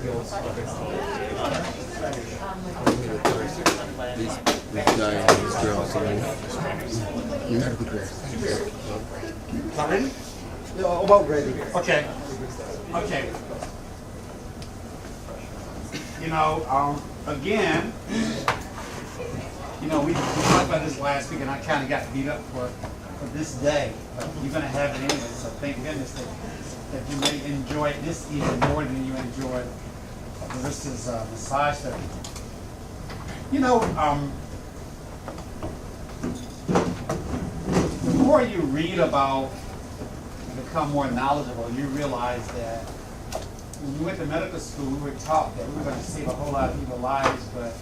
This guy and this girl, so you have to be ready. Not ready? No, about ready. Okay. Okay. Again, we talked about this last week, and I kind of got beat up for this day. But you're going to have it anyway, so thank goodness that you may enjoy this even more than you enjoyed this is massage therapy. The more you read about and become more knowledgeable, you realize that when we went to medical school, we were taught that we were going to save a whole lot of people's lives, but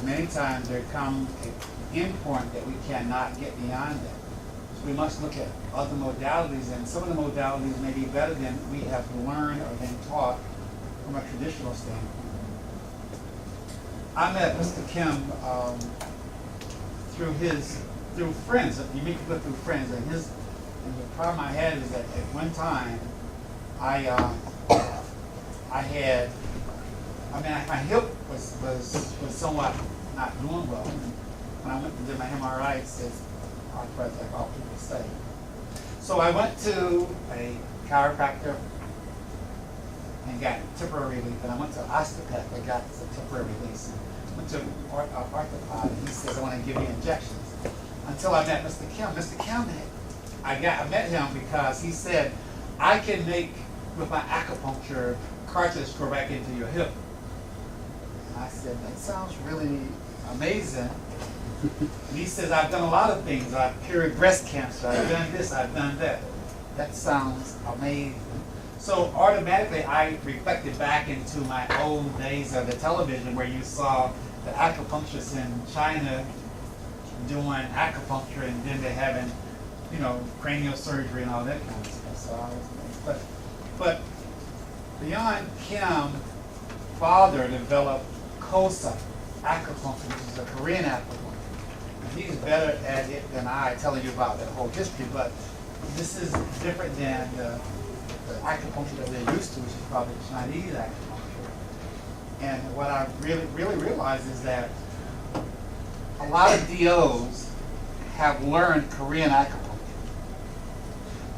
many times there comes an endpoint that we cannot get beyond that. So we must look at other modalities, and some of the modalities may be better than we have learned or been taught from a traditional standpoint. I met Mr. Kim through friends. You meet people through friends, and the problem I had is that at one time my hip was somewhat not doing well. When I went to do my MRI, it says arthritis, like all people say. So I went to a chiropractor and got temporary relief, and I went to an osteopath and got some temporary relief. I went to an orthopod, and he says, I want to give you injections. Until I met Mr. Kim. Mr. Kim, I met him because he said, I can make, with my acupuncture, cartilage go back into your hip. And I said, that sounds really amazing. And he says, I've done a lot of things. I've cured breast cancer. I've done this, I've done that. That sounds amazing. So automatically I reflected back into my old days of the television where you saw the acupuncturists in China doing acupuncture, and then they're having, cranial surgery and all that kind of stuff. So I was, but beyond Kim, father developed KOSA acupuncture, which is a Korean acupuncture. And he's better at it than I, telling you about that whole history, but this is different than the acupuncture that they're used to, which is probably Chinese acupuncture. And what I really realized is that a lot of DOs have learned Korean acupuncture,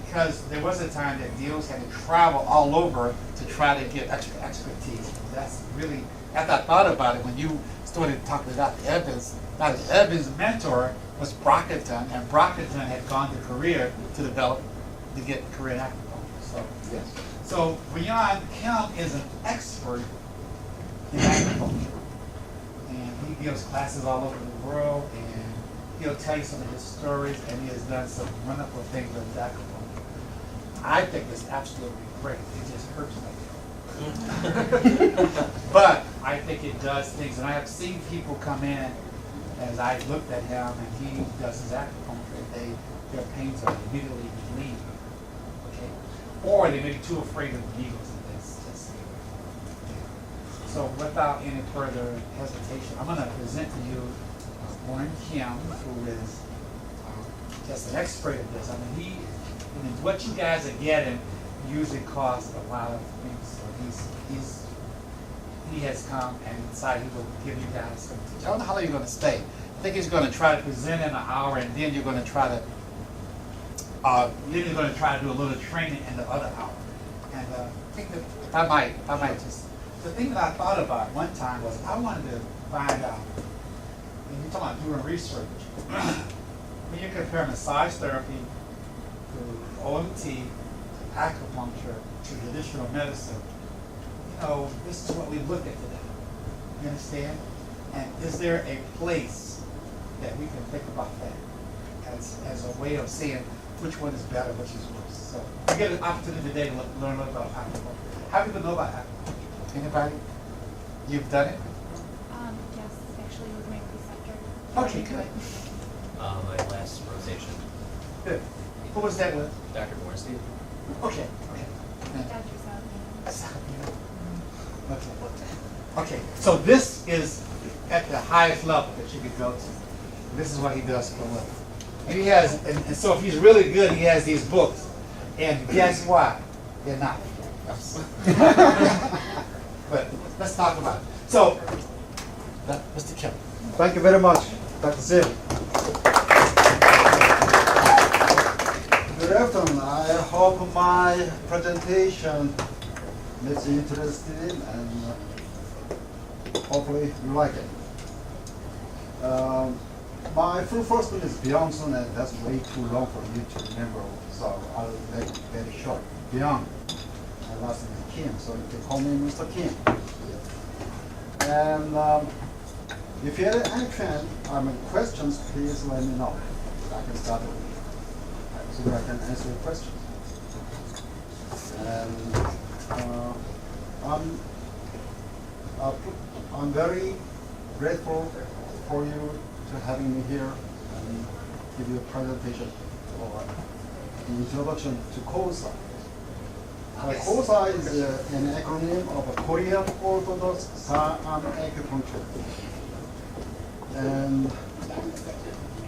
because there was a time that DOs had to travel all over to try to get extra expertise. That's really, after I thought about it, when you started talking about Dr. Evans, Dr. Evans' mentor was Brockington, and Brockington had gone to Korea to get Korean acupuncture. So, Yes. so Ryan Kim is an expert in acupuncture. And he gives classes all over the world, and he'll tell you some of his stories, and he has done some wonderful things with acupuncture. I think it's absolutely great. It just hurts my hip. But I think it does things, and I have seen people come in as I looked at him, and he does his acupuncture. Their pains are immediately relieved. Okay? Or they may be too afraid of needles and this. So without any further hesitation, I'm going to present to you Warren Kim, who is just an expert at this. I mean, what you guys are getting usually costs a lot of things. So he has come and decided he will give you guys some teaching. I don't know how long you're going to stay. I think he's going to try to present in an hour, and then you're going to try to do a little training in the other hour. And I think that if I might just. The thing that I thought about one time was I wanted to find out, when you're talking about doing research, when you compare massage therapy to OMT, to acupuncture, to traditional medicine, this is what we look at today. You understand? And is there a place that we can think about that as a way of saying which one is better, which is worse? So we get an opportunity today to learn about acupuncture. How do people know about acupuncture? Anybody? You've done it? Yes, actually with my preceptor. Okay, good. My last rotation. Good. Who was that with? Dr. Bornstein. Okay. Dr. Saahm. Okay. So this is at the highest level that you could go to. This is what he does for a living. And he has, and so if he's really good, he has these books. And guess what? They're not. But Thank you very much, Dr. Sealey. Good afternoon. I hope my presentation makes you interested and hopefully you like it. My full first name is Byung-sun, and that's way too long for you to remember, so I'll make it very short. Byung. My last name is Kim, so you can call me Mr. Kim. And if you have any questions, please let me know. I can start so that I can answer your questions. And I'm very grateful for you to having me here and give you a presentation or an introduction to KOSA. KOSA is an acronym of a Korean Orthodox Saahm Acupuncture. And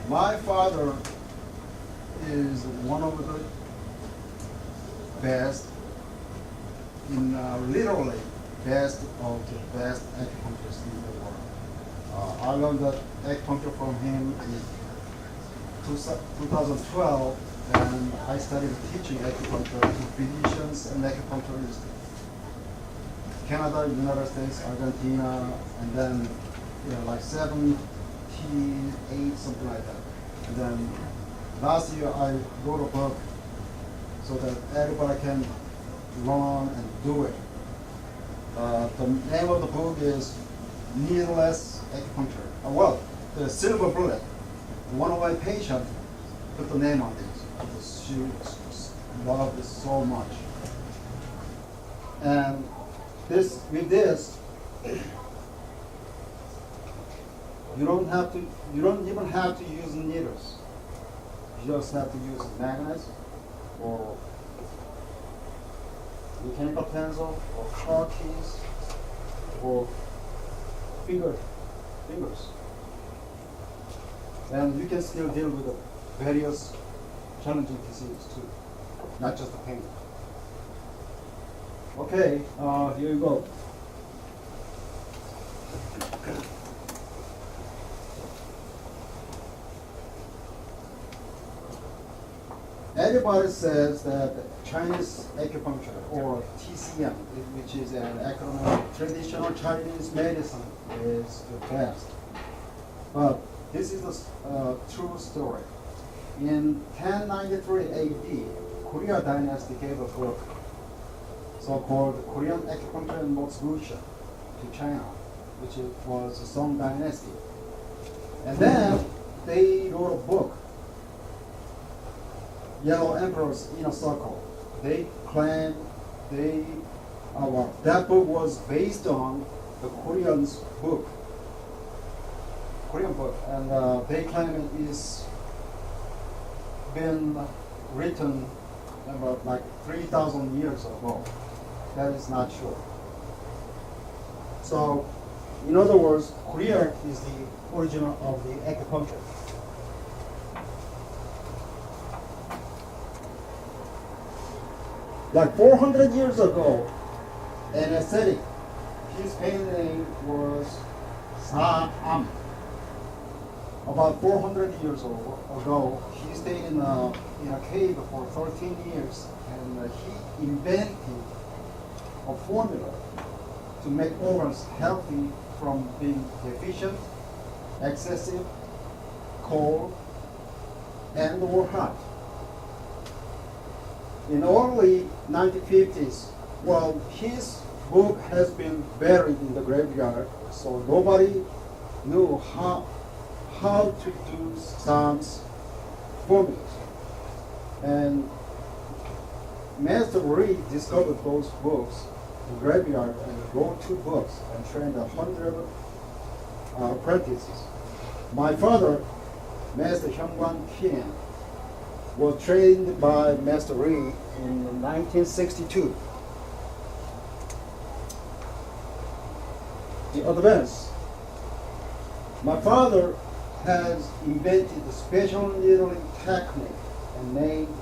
my father is one of the best, literally best of the best acupuncturists in the world. I learned that acupuncture from him in 2012, and I started teaching acupuncture to physicians and acupuncturists. Canada, United States, Argentina, and then like 78, something like that. And then last year I wrote a book so that everybody can learn and do it. The name of the book is Needleless Acupuncture. Well, the silver bullet. One of my patients put the name on this because she loved it so much. And with this, you don't even have to use needles. You just have to use magnets or mechanical pencil or car keys or fingers. And you can still deal with the various challenging diseases too, not just the pain. Okay, here you go. Everybody says that Chinese acupuncture, or TCM, which is an acronym, traditional Chinese medicine, is the best. But this is a true story. In 1093 AD, Korea dynasty gave a book, so-called Korean Acupuncture and Moksha, to China, which was the Song dynasty. And then they wrote a book, Yellow Emperor's Inner Circle. They claim that book was based on the Korean book, and they claim it is been written about like 3,000 years ago. That is not true. So, in other words, Korea is the origin of the acupuncture. Like 400 years ago, an ascetic, his pain name was Saahm. About 400 years ago, he stayed in a cave for 13 years, and he invented a formula to make organs healthy from being deficient, excessive, cold, and or hot. In early 1950s, well, his book has been buried in the graveyard, so nobody knew how to do Saaham's formulas. And Master Reed discovered those books in the graveyard and wrote 2 books and trained 100 apprentices. My father, Master Hyungwan Kim, was trained by Master Reed in 1962. The advance. My father has invented a special needling technique and named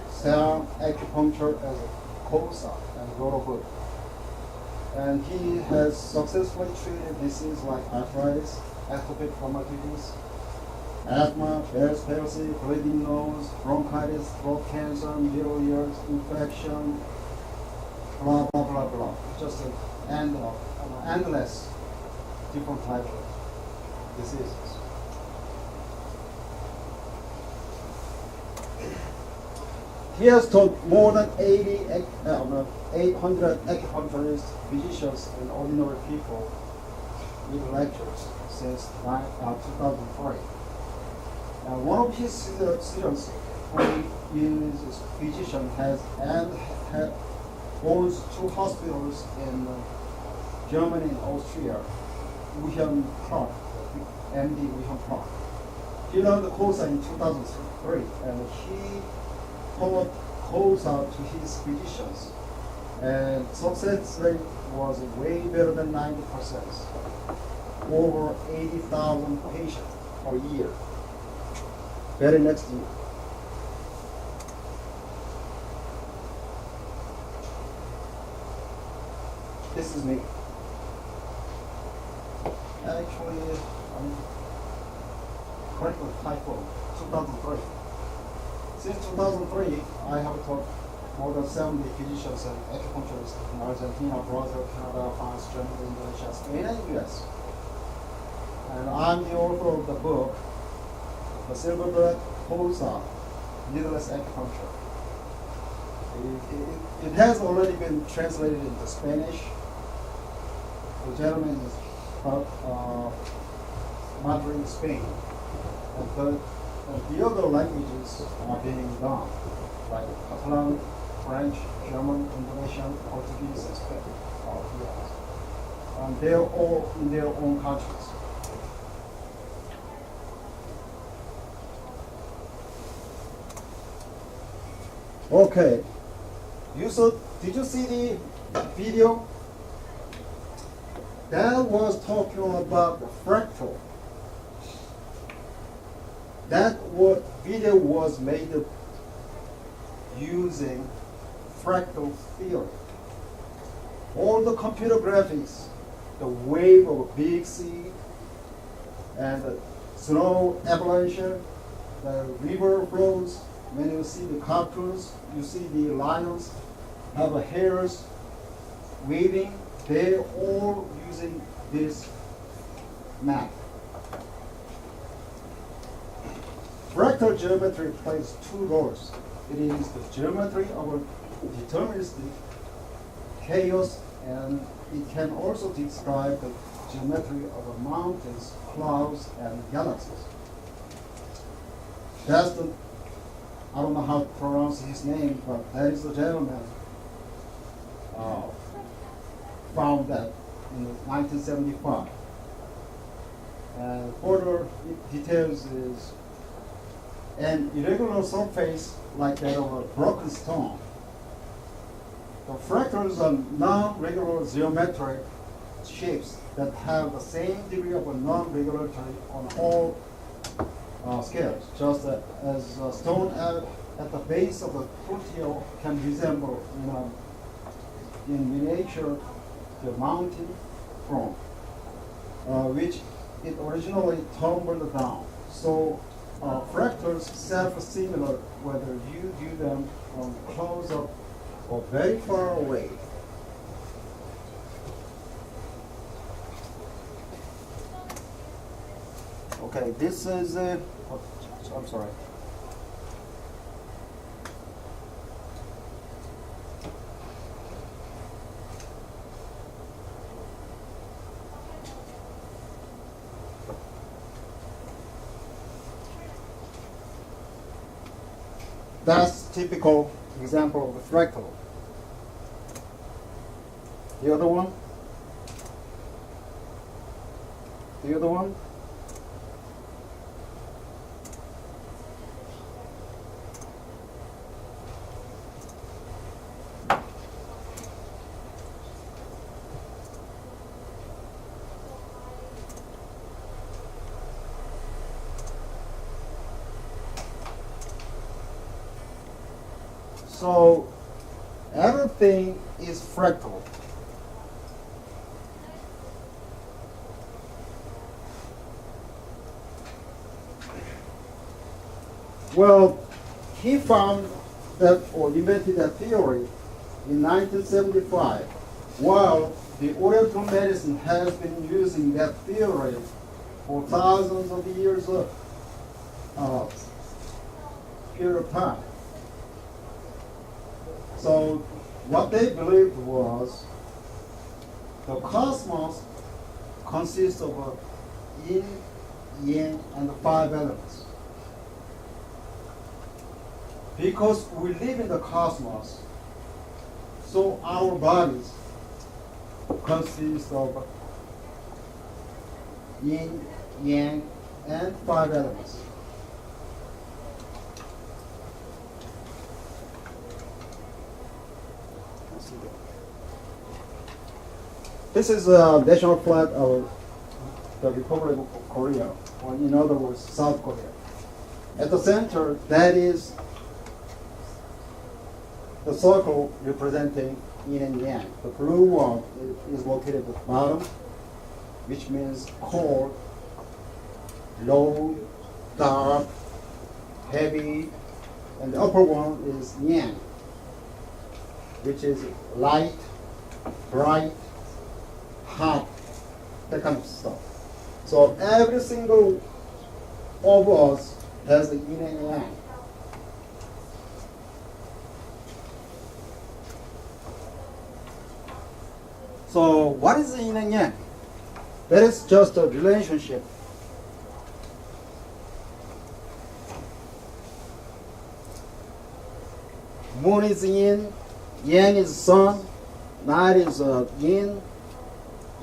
Saahm Acupuncture as a KOSA and wrote a book. And he has successfully treated diseases like arthritis, atopic dermatitis, asthma, Bell's palsy, bleeding nose, bronchitis, throat cancer, middle ears infection, blah blah blah blah. Just an endless different types of diseases. He has taught more than 800 acupuncturists, physicians, and ordinary people with lectures since 2003. One of his students, who is a physician, owns 2 hospitals in Germany and Austria. Wilhelm Clark, MD Wilhelm Clark. He learned the KOSA in 2003, and he taught KOSA to his physicians, and success rate was way better than 90%. Over 80,000 patients per year. Very next year. This is me. Actually, I'm correct with typo, 2003. Since 2003, I have taught more than 70 physicians and acupuncturists in Argentina, Brazil, Canada, France, Germany, Indonesia, Spain, and US. And I'm the author of the book, The Silverbird KOSA, Needless Acupuncture. It has already been translated into Spanish. The gentleman is Madrid, Spain. And the other languages are being done, like Catalan, French, German, Indonesian, Portuguese, and Spanish. And they're all in their own countries. Okay. Did you see the video? That was talking about the fractal. Video was made using fractal theory. All the computer graphics, the wave of a big sea, and the snow avalanche, the river flows. When you see the cartoons, you see the lions have hairs waving. They're all using this map. Fractal geometry plays 2 roles. It is the geometry of a deterministic chaos, and it can also describe the geometry of mountains, clouds, and galaxies. That's the, I don't know how to pronounce his name, but that is the gentleman found that in 1975. And further details is an irregular surface like that of a broken stone. The fractals are non-regular geometric shapes that have the same degree of a non-regularity on all scales, just as a stone at the base of a foothill can resemble in miniature the mountain front, which it originally tumbled down. So fractals self-similar whether you view them from close up or very far away. Okay, this is I'm sorry. That's typical example of a fractal. The other one? The other one? So everything is fractal. Well, he found that or invented that theory in 1975, while the Oriental medicine has been using that theory for thousands of years period of time. So what they believed was the cosmos consists of yin, yang, and the 5 elements. Because we live in the cosmos, so our bodies consist of yin, yang, and 5 elements. This is a national flag of the Republic of Korea, or in other words, South Korea. At the center, that is the circle representing yin and yang. The blue one is located at the bottom, which means cold, low, dark, heavy, and the upper one is yang, which is light, bright, hot, that kind of stuff. So every single of us has a yin and yang. So what is yin and yang? That is just a relationship. Moon is yin, yang is sun, night is yin,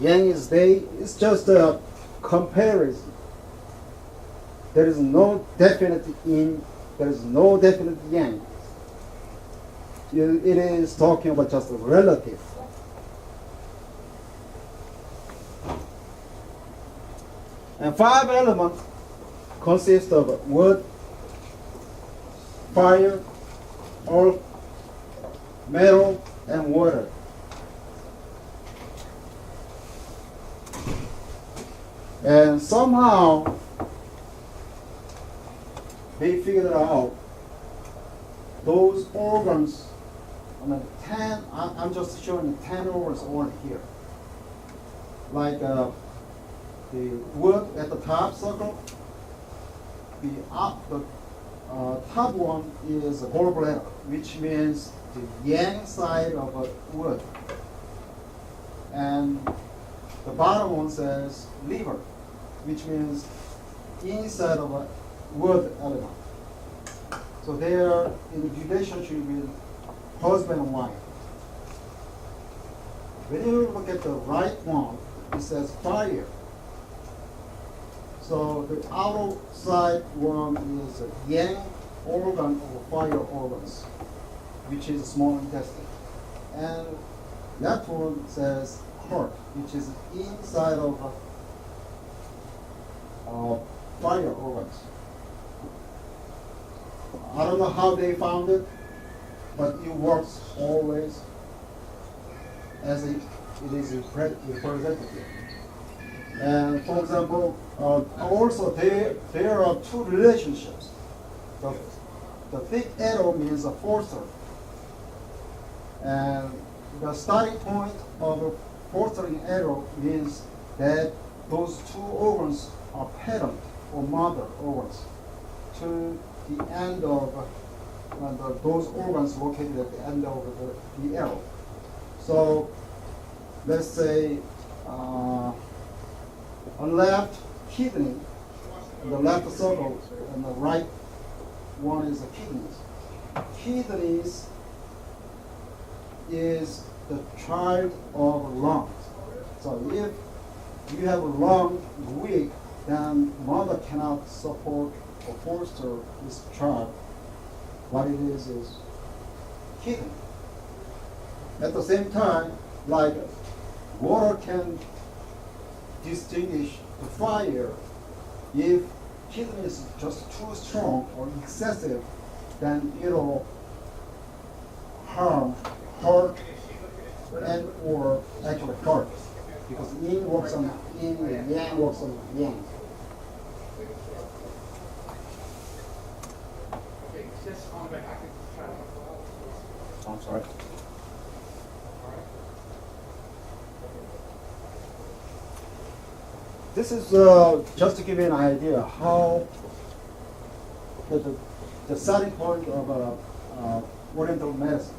yang is day. It's just a comparison. There is no definite yin, there is no definite yang. It is talking about just a relative. And 5 elements consist of wood, fire, earth, metal, and water. And somehow they figured out those organs. I mean, 10. I'm just showing 10 organs over here. Like the wood at the top circle. The top one is a gallbladder, which means the yang side of a wood. And the bottom one says liver, which means inside of a wood element. So they are in relationship with husband and wife. When you look at the right one, it says fire. So the outside one is a yang organ or fire organs, which is small intestine. And that one says heart, which is inside of fire organs. I don't know how they found it, but it works always as it is representative. And for example, also there are 2 relationships. The thick arrow means a forcer, and the starting point of a forcing arrow means that those 2 organs are parent or mother organs to the end of those organs located at the end of the arrow. So let's say on left kidney, the left circle, and the right one is the kidneys. Kidneys is the child of lungs. So if you have a lung weak, then mother cannot support or foster this child. What it is kidney. At the same time, like water can distinguish the fire. If kidney is just too strong or excessive, then it'll harm heart and or actually heart, because yin works on yin and yang works on yang. I'm sorry. This is just to give you an idea how the starting point of Oriental medicine.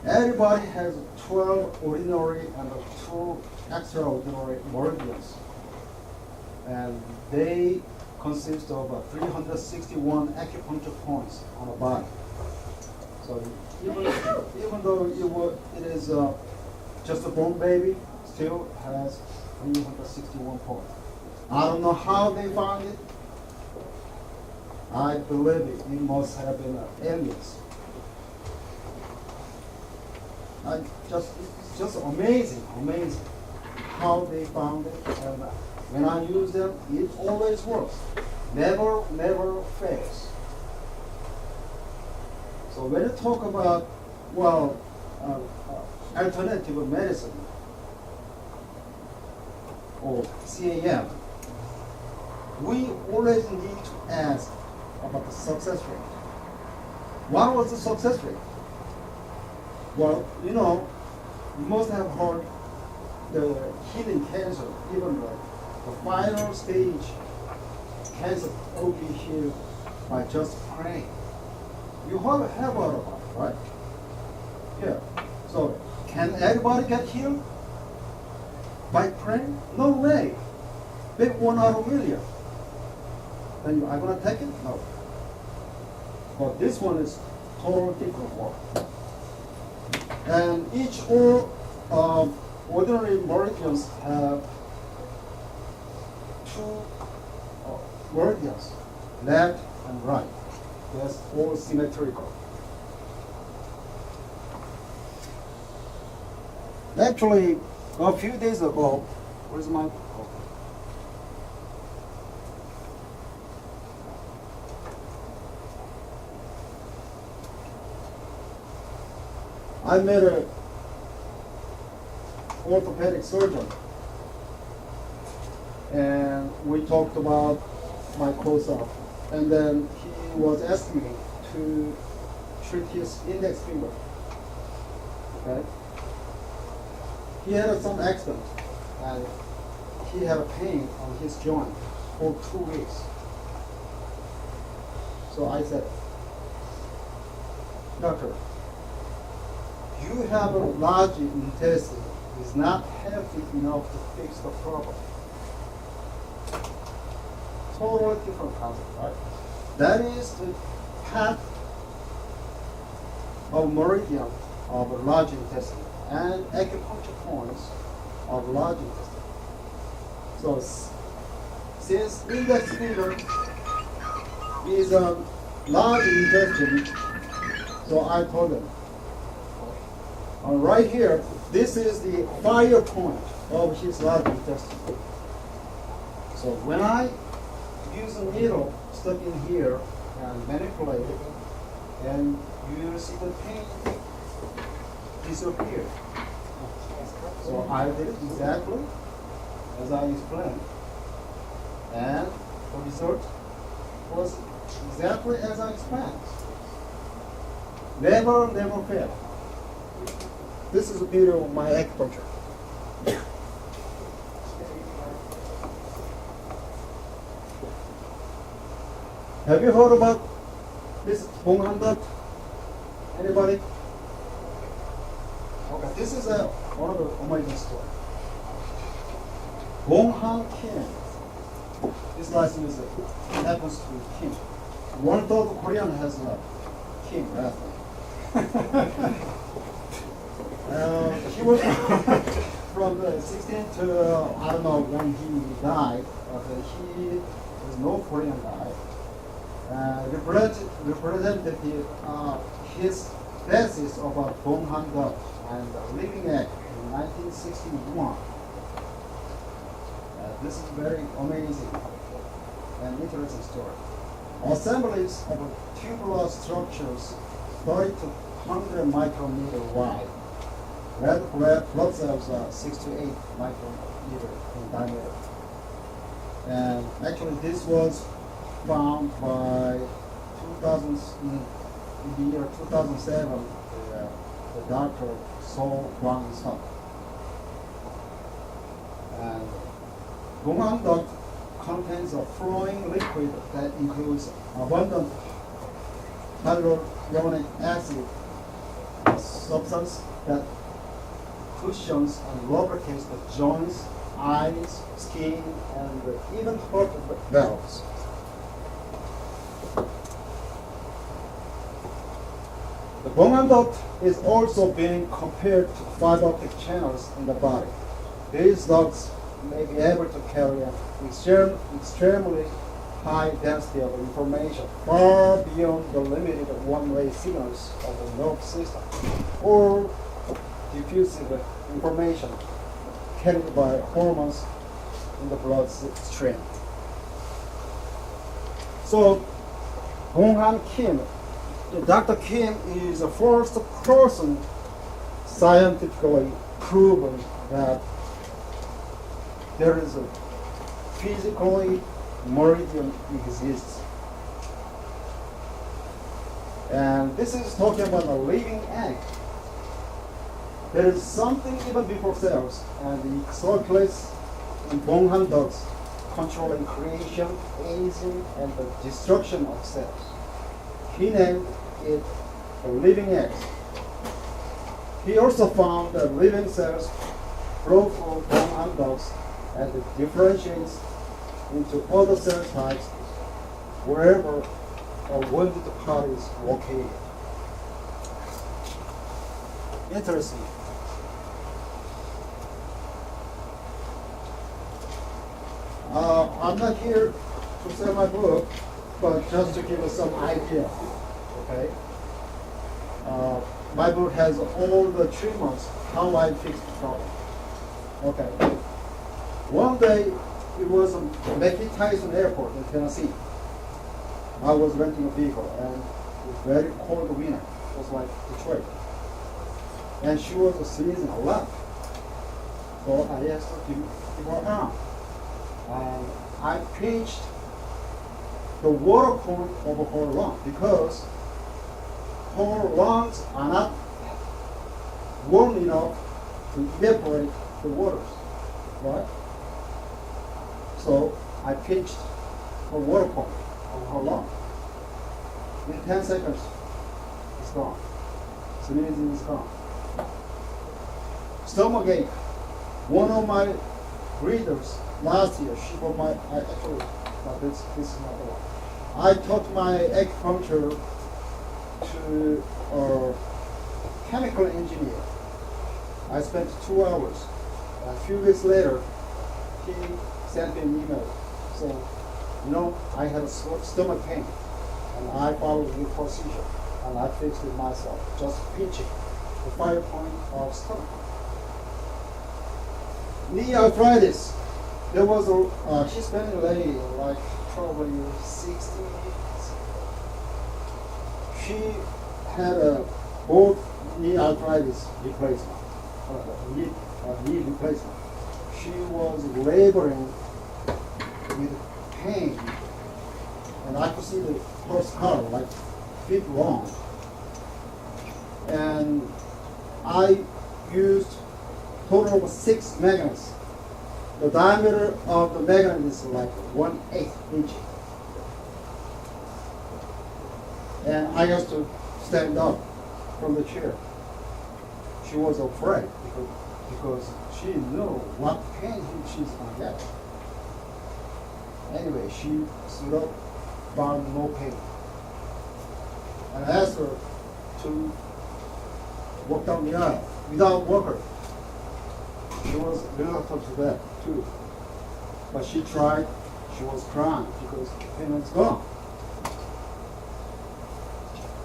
Everybody has 12 ordinary and 2 extraordinary meridians, and they consist of 361 acupuncture points on the body. So even though it is just a born baby, still has 361 points. I don't know how they found it. I believe it must have been aliens. It's just amazing how they found it. And when I use them, it always works. Never fails. So when you talk about, alternative medicine, or CAM, we always need to ask about the success rate. What was the success rate? Well, you must have heard the hidden cancer, even the final stage cancer will be healed by just praying. You have heard about it, right? Yeah. So, can everybody get healed by praying? No way. Maybe 1 out of a million. Then are you going to take it? No. But this one is totally different one. And each ordinary meridians have 2 meridians, left and right. That's all symmetrical. Actually, a few days ago, where's my? I met an orthopedic surgeon, and we talked about my KOSA, and then he was asking me to treat his index finger. Okay? He had some accident, and he had a pain on his joint for 2 weeks. So I said, doctor, you have a large intestine is not healthy enough to fix the problem. Totally different concept, right? That is the path of meridian of a large intestine and acupuncture points of large intestine. So since index finger is a large intestine, so I told them, right here, this is the fire point of his large intestine. So when I use a needle stuck in here and manipulate it, and you will see the pain disappear. So I did it exactly as I explained, and the result was exactly as I explained. Never fail. This is the beauty of my acupuncture. Have you heard about this Bonghan? Anybody? Okay, this is one of the amazing stories. Bonghan Kim. This last name happens to be Kim. 1/3 of Korean has a Kim last name. He was from 16 to, I don't know when he died, but he was no Korean guy. Represented his thesis of a Bonghan God and Living Egg in 1961. This is very amazing and interesting story. Assemblies of tubular structures 30 to 100 micrometer wide. Red blood cells are 6 to 8 micrometer in diameter. And actually this was found by in the year 2007, the doctor saw one stop. And Gonghang duct contains a flowing liquid that includes abundant hyaluronic acid, a substance that cushions and lubricates the joints, eyes, skin, and even heart valves. The Gonghang duct is also being compared to fiber optic channels in the body. These ducts may be able to carry an extremely high density of information far beyond the limited one-way signals of the nerve system, or diffusive information carried by hormones in the bloodstream. So, Gonghang Kim, Dr. Kim is the first person scientifically proven that there is a physically meridian exists. And this is talking about a living egg. There is something even before cells, and it circulates in Gonghang ducts, controlling creation, aging, and the destruction of cells. He named it the living egg. He also found that living cells grow from Gonghang ducts and it differentiates into other cell types wherever or when the part is located. Interesting. I'm not here to sell my book, but just to give us some idea. Okay. My book has all the treatments, how I fixed the problem. Okay. One day, it was at Mackie Tyson Airport in Tennessee. I was renting a vehicle, and it was very cold winter. It was like Detroit. And she was sneezing a lot. So I asked her to give her arm. And I pinched the water cord over her lung because her lungs are not warm enough to evaporate the waters, right? So I pinched her water cord over her lung. In 10 seconds, it's gone. Sneezing is gone. Stomachache. One of my readers last year, she got my, actually, no, this is not the one. I taught my acupuncture to a chemical engineer. I spent 2 hours. A few weeks later, he sent me an email saying, you know, I had a stomach pain, and I followed the procedure, and I fixed it myself, just pinching the 5 point of stomach. Knee arthritis. There was a Hispanic lady, like probably 60. She had both knee arthritis replacement, knee replacement. She was laboring with pain, and I could see her scar like feet long. And I used total of 6 magnets. The diameter of the magnet is like 1/8 inch. And I used to stand up from the chair. She was afraid because she knew what pain she's going to get. Anyway, she stood up, found no pain. And I asked her to walk down the aisle without walker. She was reluctant to that too. But she tried, she was crying because the pain was gone.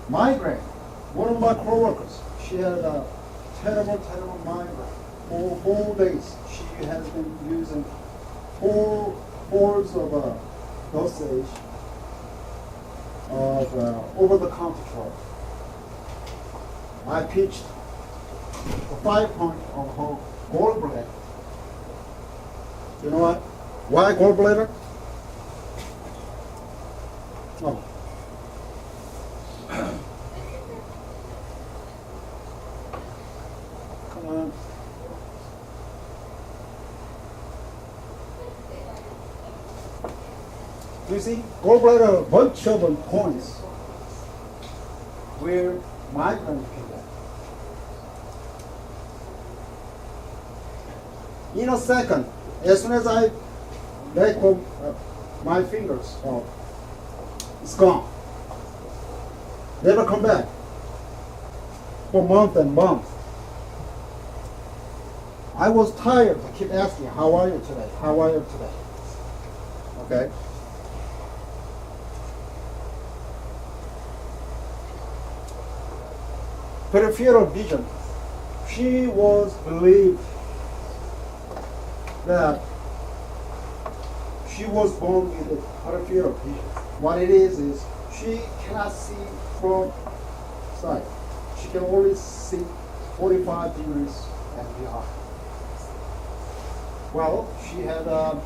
Migraine. One of my coworkers, she had a terrible migraine. For 4 days, she has been using 4 hours of dosage of over-the-counter drug. I pitched a 5 point on her gallbladder. You know what? Why gallbladder? Oh. You see, gallbladder, a bunch of points where migraine can go. In a second, as soon as I let go my fingers off, it's gone. Never come back for months and months. I was tired to keep asking, how are you today? How are you today? Okay? Peripheral vision. She was believed that she was born with a peripheral vision. What it is she cannot see from side. She can only see 45 degrees and behind. Well, she had the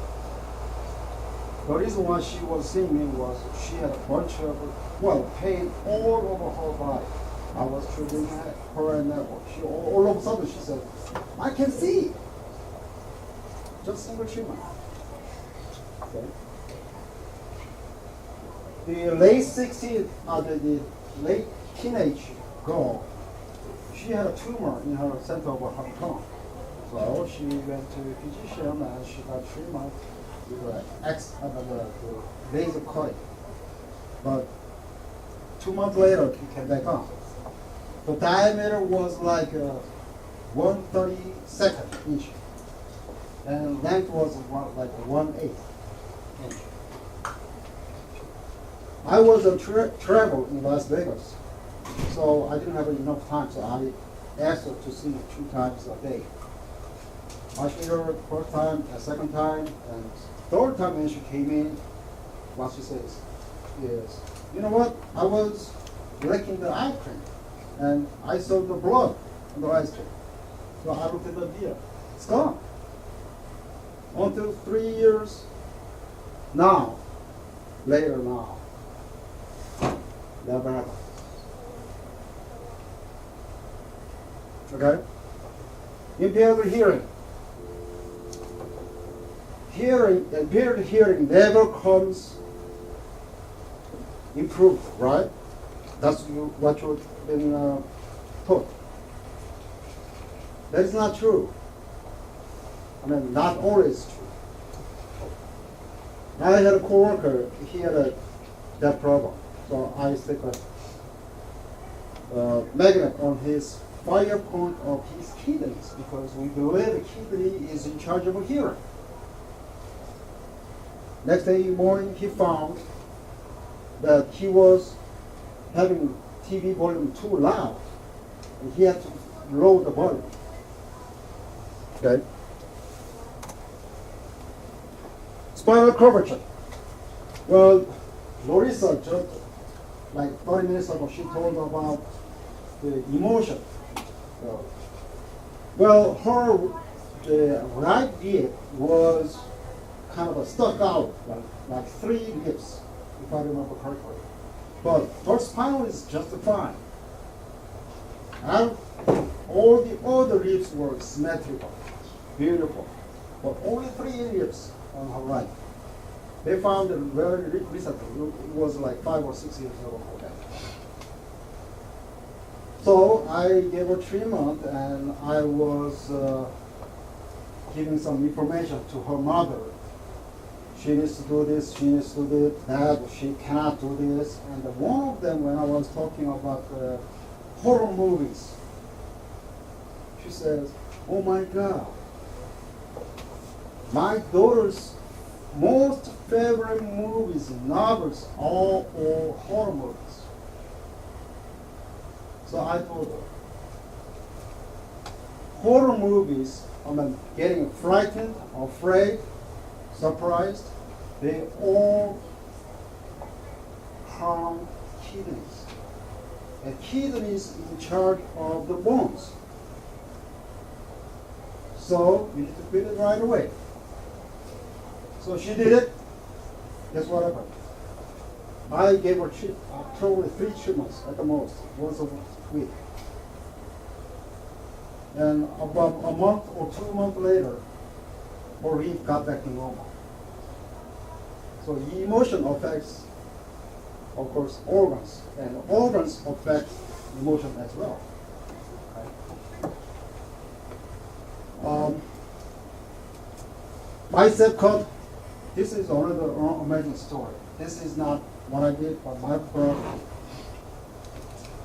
reason why she was seeing me was she had a bunch of pain all over her body. I was treating her and she all of a sudden she said, I can see. Just single treatment. Okay. The late 60s, the late teenage girl, she had a tumor in her center of her tongue. So she went to a physician and she got treatment with the laser cutting. But 2 months later, it came back on. The diameter was like 1/32 inch, and length was like 1/8 inch. I was on travel in Las Vegas, so I didn't have enough time, so I asked her to see me 2 times a day. I treated her first time, a second time, and third time when she came in, what she says is, you know what, I was licking the ice cream, and I saw the blood on the ice cream. So I looked at the beer. It's gone. Until 3 years now, later now, never happened. Okay? Impaired hearing. Impaired hearing never comes improved, right? That's what you've been taught. That is not true. I mean, not always true. I had a coworker, he had that problem. So I stick a magnet on his fire point of his kidneys because we believe the kidney is in charge of hearing. Next day morning, he found that he was having TV volume too loud, and he had to lower the volume. Okay. Spinal curvature. Well, Larissa just like 30 minutes ago, she told about the emotion. Well, her right ear was kind of stuck out, like 3 lips, if I remember correctly. But her spinal is just fine. And all the other lips were symmetrical, beautiful. But only 3 lips on her right. They found it very recently. It was like 5 or 6 years ago. Okay. So I gave her treatment, and I was giving some information to her mother. She needs to do this, she needs to do that, she cannot do this. And one of them, when I was talking about horror movies, she says, oh my God, my daughter's most favorite movies, novels, are all horror movies. So I told her, horror movies, I mean, getting frightened, afraid, surprised, they all harm kidneys. And kidneys in charge of the bones. So you need to feel it right away. So she did it. Guess what happened? I gave her probably 3 treatments at the most, once a week. And about a month or 2 months later, her hip got back to normal. So emotion affects, of course, organs, and organs affect emotion as well. Okay? Bicep cut. This is another amazing story. This is not what I did, but my brother.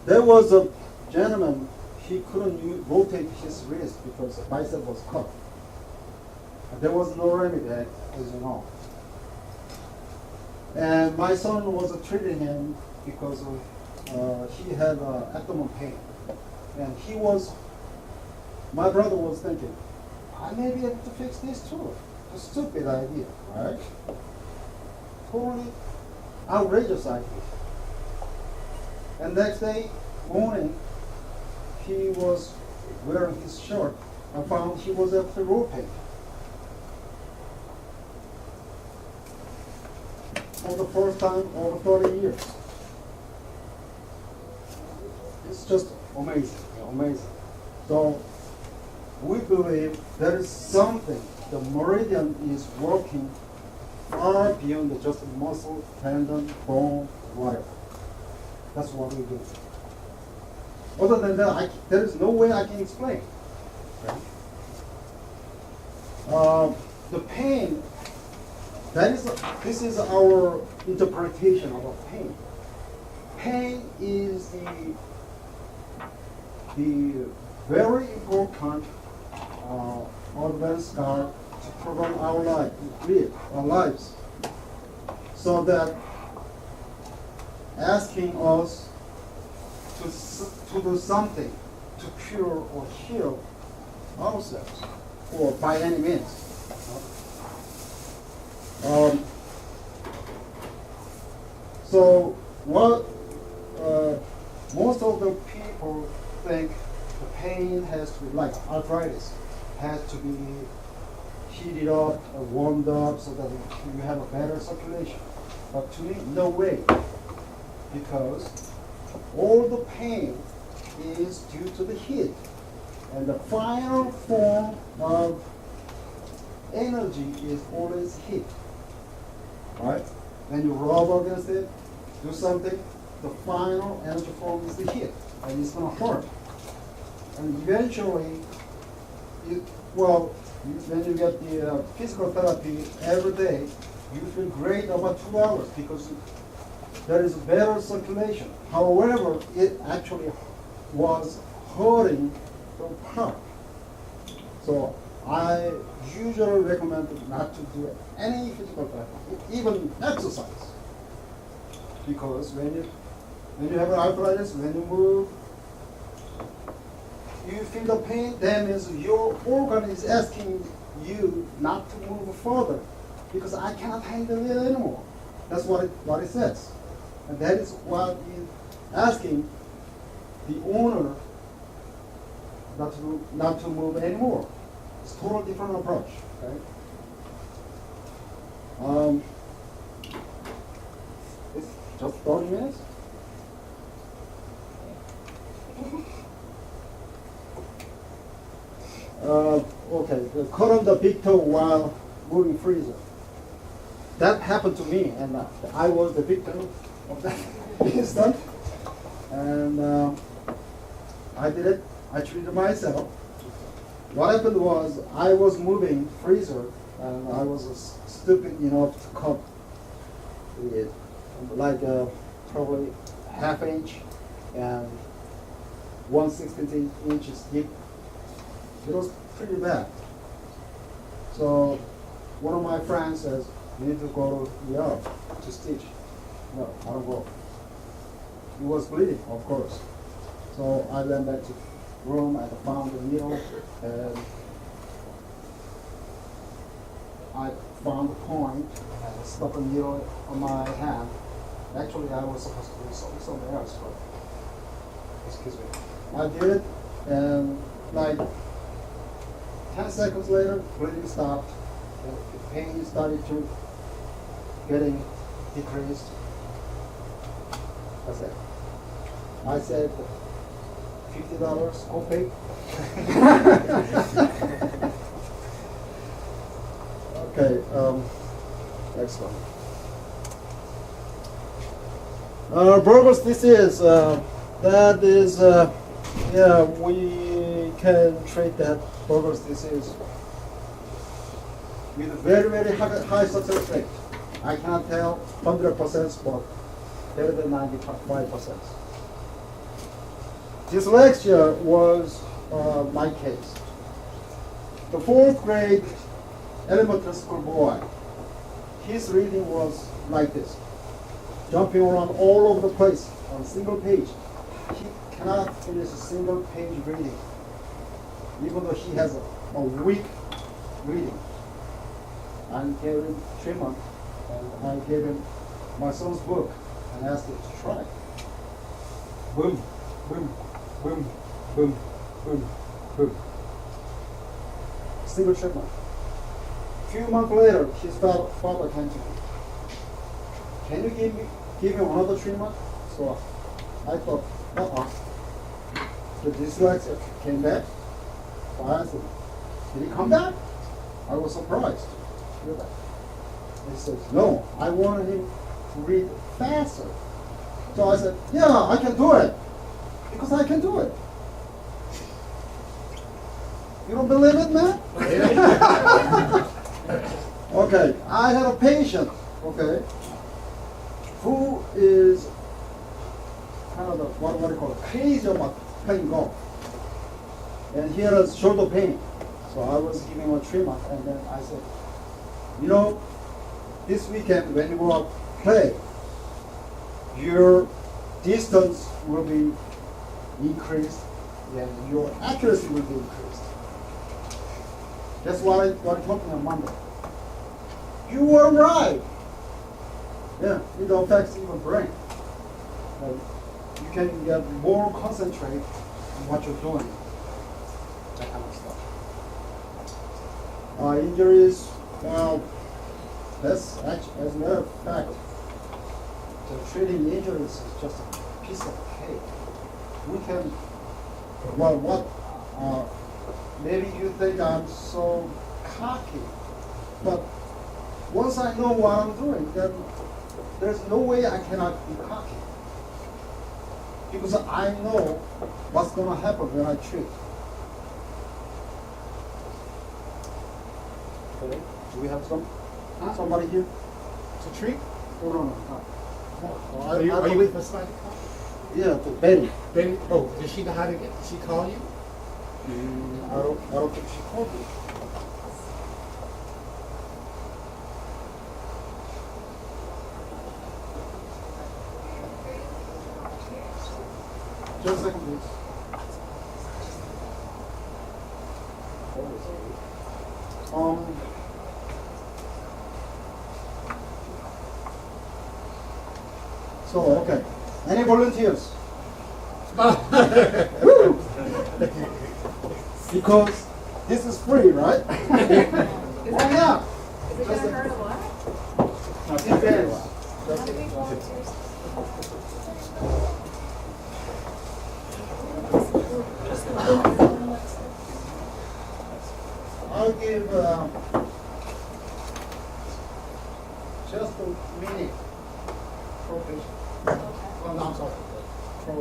There was a gentleman. He couldn't rotate his wrist because the bicep was cut. There was no remedy, as you know. And my son was treating him because he had abdomen pain. And my brother was thinking, I may be able to fix this too. A stupid idea, right? Totally outrageous idea. And next day morning, he was wearing his shirt. I found he was able to rotate. For the first time over 30 years. It's just amazing, amazing. So we believe there is something, the meridian is working far beyond just muscle, tendon, bone, whatever. That's what we do. Other than that, there is no way I can explain. Okay? The pain, this is our interpretation of a pain. Pain is the very important advanced guide to program our lives, so that asking us to do something to cure or heal ourselves, or by any means. So what most of the people think the pain has to be like arthritis, has to be heated up or warmed up so that you have a better circulation. But to me, no way, because all the pain is due to the heat, and the final form of energy is always heat. Right? When you rub against it, do something, the final energy form is the heat, and it's going to hurt. And eventually, when you get the physical therapy every day, you feel great about 2 hours because there is better circulation. However, it actually was hurting the heart. So I usually recommend not to do any physical therapy, even exercise, because when you have arthritis, when you move, you feel the pain. That means your organ is asking you not to move further, because I cannot handle it anymore. That's what it says, and that is what is asking the owner not to move anymore. It's a totally different approach. Okay? It's just 30 minutes. Okay, cut on the big toe while moving freezer. That happened to me, and I was the victim of that incident. And I did it. I treated myself. What happened was I was moving freezer, and I was stupid enough to cut it like probably ½ inch and 1/16 inches deep. It was pretty bad. So one of my friends says, "You need to go to the ER to stitch." No, I don't go. He was bleeding, of course. So I went back to the room and I found the needle, and I found the point and stuck the needle on my hand. Actually, I was supposed to do something else, but excuse me. I did it, and like 10 seconds later, bleeding stopped. The pain started to getting decreased. That's it. I said $50 copay. Okay, next one. Burgers disease, that is, yeah, we can treat that Burgers disease with very, very high success rate. I cannot tell 100%, but better than 95%. Dyslexia was my case. The 4th grade elementary school boy, his reading was like this, jumping around all over the place on a single page. He cannot finish a single page reading, even though he has a weak reading. I gave him treatment, and I gave him my son's book and asked him to try. Boom, boom, boom, boom, boom, boom. Single treatment. A few months later, his father came to me. Can you give him another treatment? So I thought, The dyslexia came back. So I asked him, did he come back? I was surprised. He says, no, I wanted him to read faster. So I said, yeah, I can do it. Because I can do it. You don't believe it, man? Okay, I had a patient, okay, who is kind of what do you call it, crazy about playing golf. And he has shoulder pain. So I was giving him a treatment, and then I said, you know, this weekend when you go out play, your distance will be increased and your accuracy will be increased. That's what I told him on Monday. You were right. Yeah, it affects even brain. You can get more concentrate on what you're doing. That kind of stuff. Injuries, well, that's actually, as a matter of fact, the treating injuries is just a piece of cake. We can, maybe you think I'm so cocky, but once I know what I'm doing, then there's no way I cannot be cocky. Because I know what's going to happen when I treat. Okay, do we have somebody here? To treat? No. Are you waiting for somebody to call? Yeah, to Betty. Betty? Oh, did she know how to get? Did she call you? I don't think she called me. Just a second, please. So, okay. Any volunteers? Woo! Because this is free, right? Why not? Is it going to hurt a lot? It depends. How many volunteers? I'll give just a minute for patient. Oh, no, I'm sorry. For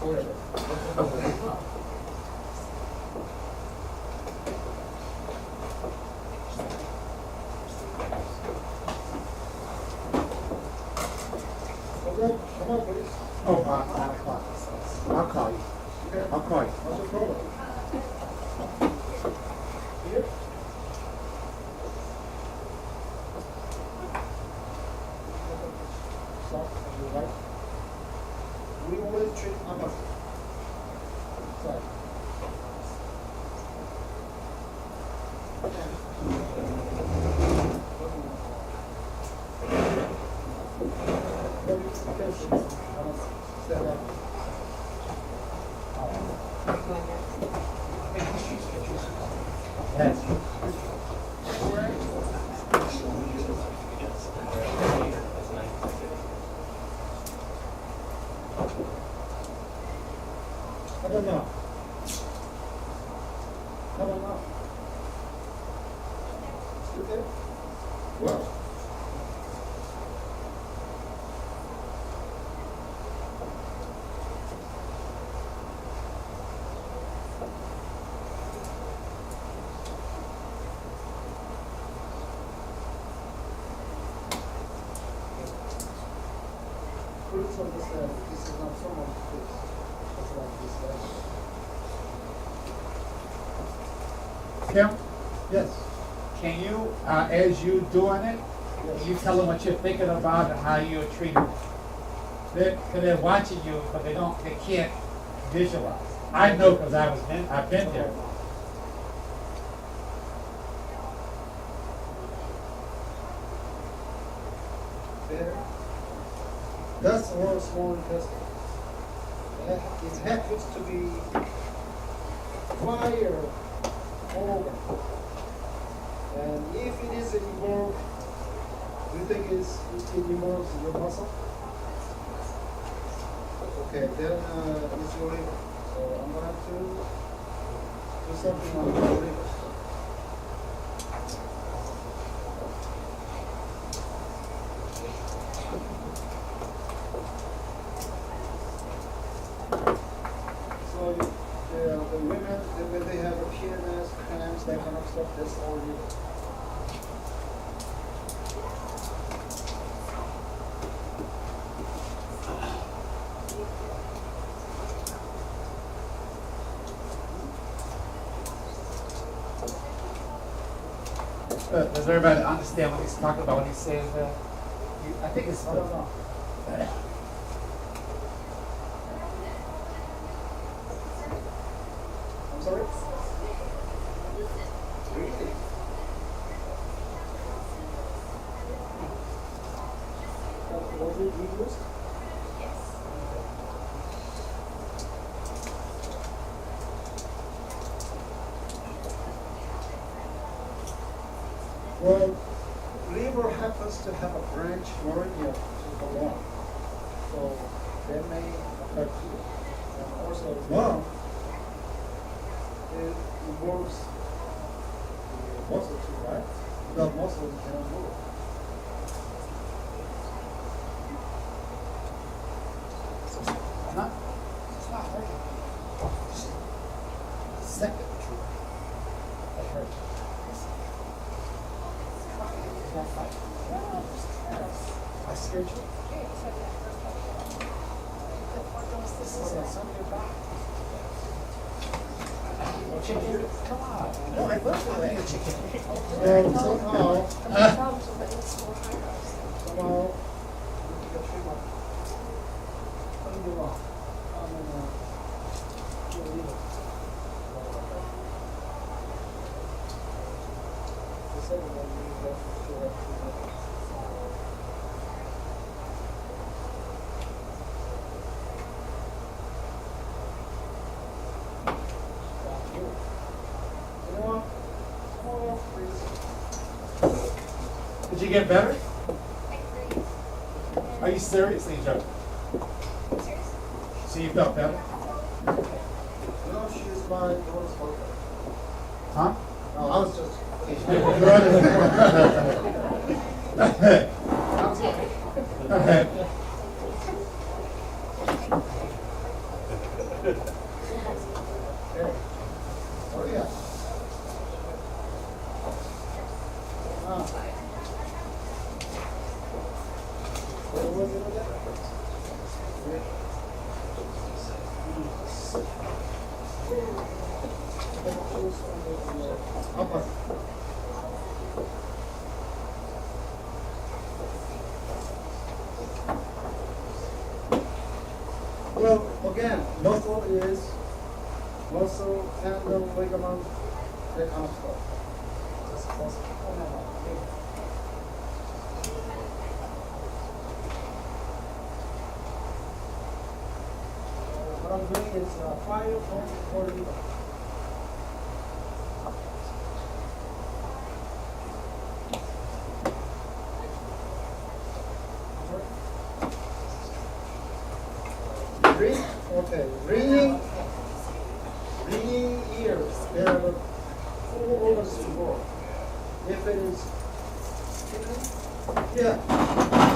whatever. Okay, come on, please. Oh, 9 o'clock. I'll call you. Okay, I'll call you. What's your problem? Here? Stop, you right? We always treat others. Sorry. Stand up. Yes. How about now? How about now? Okay. Well. also understand this is not someone's face. It's like this guy. Kim, Yes. can you, as you doing it, you tell them what you're thinking about and how you're treating? They're watching you, but they can't visualize. I know because I've been there. There. That's our small intestine. It happens to be fire organ. And if it is involved, do you think it involves your muscle? Okay, then it's your liver. So I'm going to do something on your liver. So the women, when they have a PMS, cramps, that kind of stuff, that's all liver. Does everybody understand what he's talking about when he says that? I think it's. I don't know. I'm sorry? Really? What did you use? Well, liver happens to have a branch meridian to the lung, so that may affect you. And also, lung, it involves the muscle too, right? Without muscle, you cannot move. It's not hurting. Second. That hurt. I scared you. This is something about. Chicken. Come on. No, I love to eat chicken. Somehow, Somehow, you get treatment. What do you want? Your liver. The second one, you get to have treatment. You know what? Oh, please. Did you get better? Are you seriously joking? So you felt better? You know, she's my daughter's mother. Huh? No, I was just. Oh, yeah. What was it again? Upper. Well, again, muscle is muscle, tendon, ligament, that kind of stuff. That's muscle. What I'm doing is 5.4 liters. Ringing ears, there are 4 organs to work. If it is,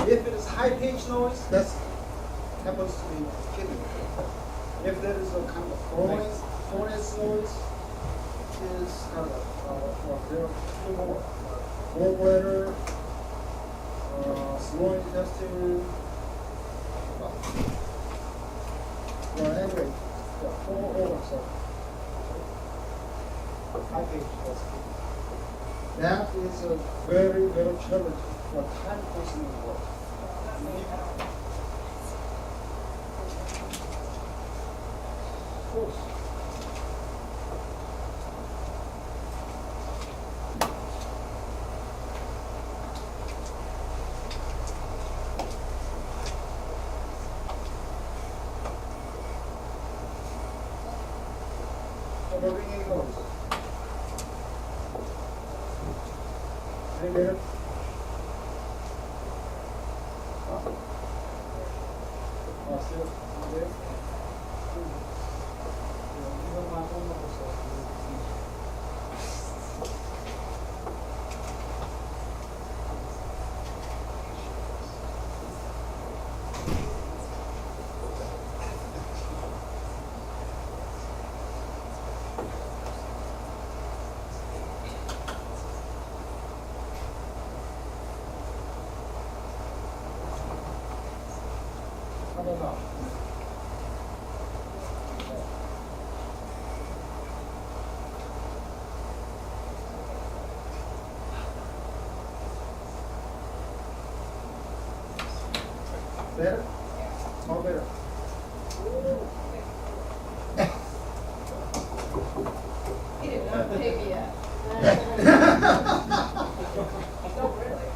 if it is high pitch noise, that happens to be kidney. If there is a kind of phonous noise, is kind of, there are 2 more. Gallbladder, small intestine, Well, anyway, all over, so. I think that is a very, very challenging for 10% work. Of course. So the ringing goes. Any better? Still there? How about now? Better? More better? He did not pay me yet. No, really.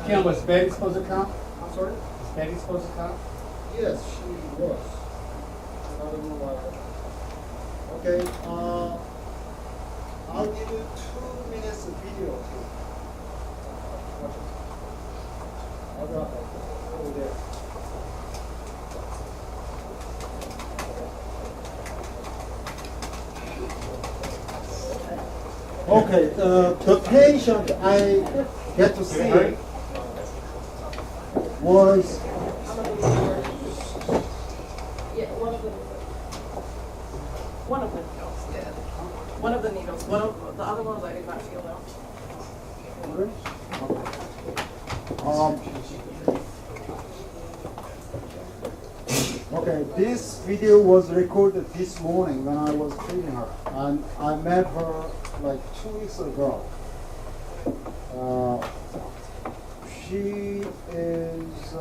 Kim, was Betty supposed to come? I'm sorry? Was Betty supposed to come? Yes, she was. I don't know why. Okay, I'll give you 2 minutes of video. Watch it. I'll drop it over there. Okay, the patient I get to see was Yeah, one of the needles did. One of the needles. One of the other ones I did not feel out. Okay, this video was recorded this morning when I was treating her, and I met her like 2 weeks ago. She is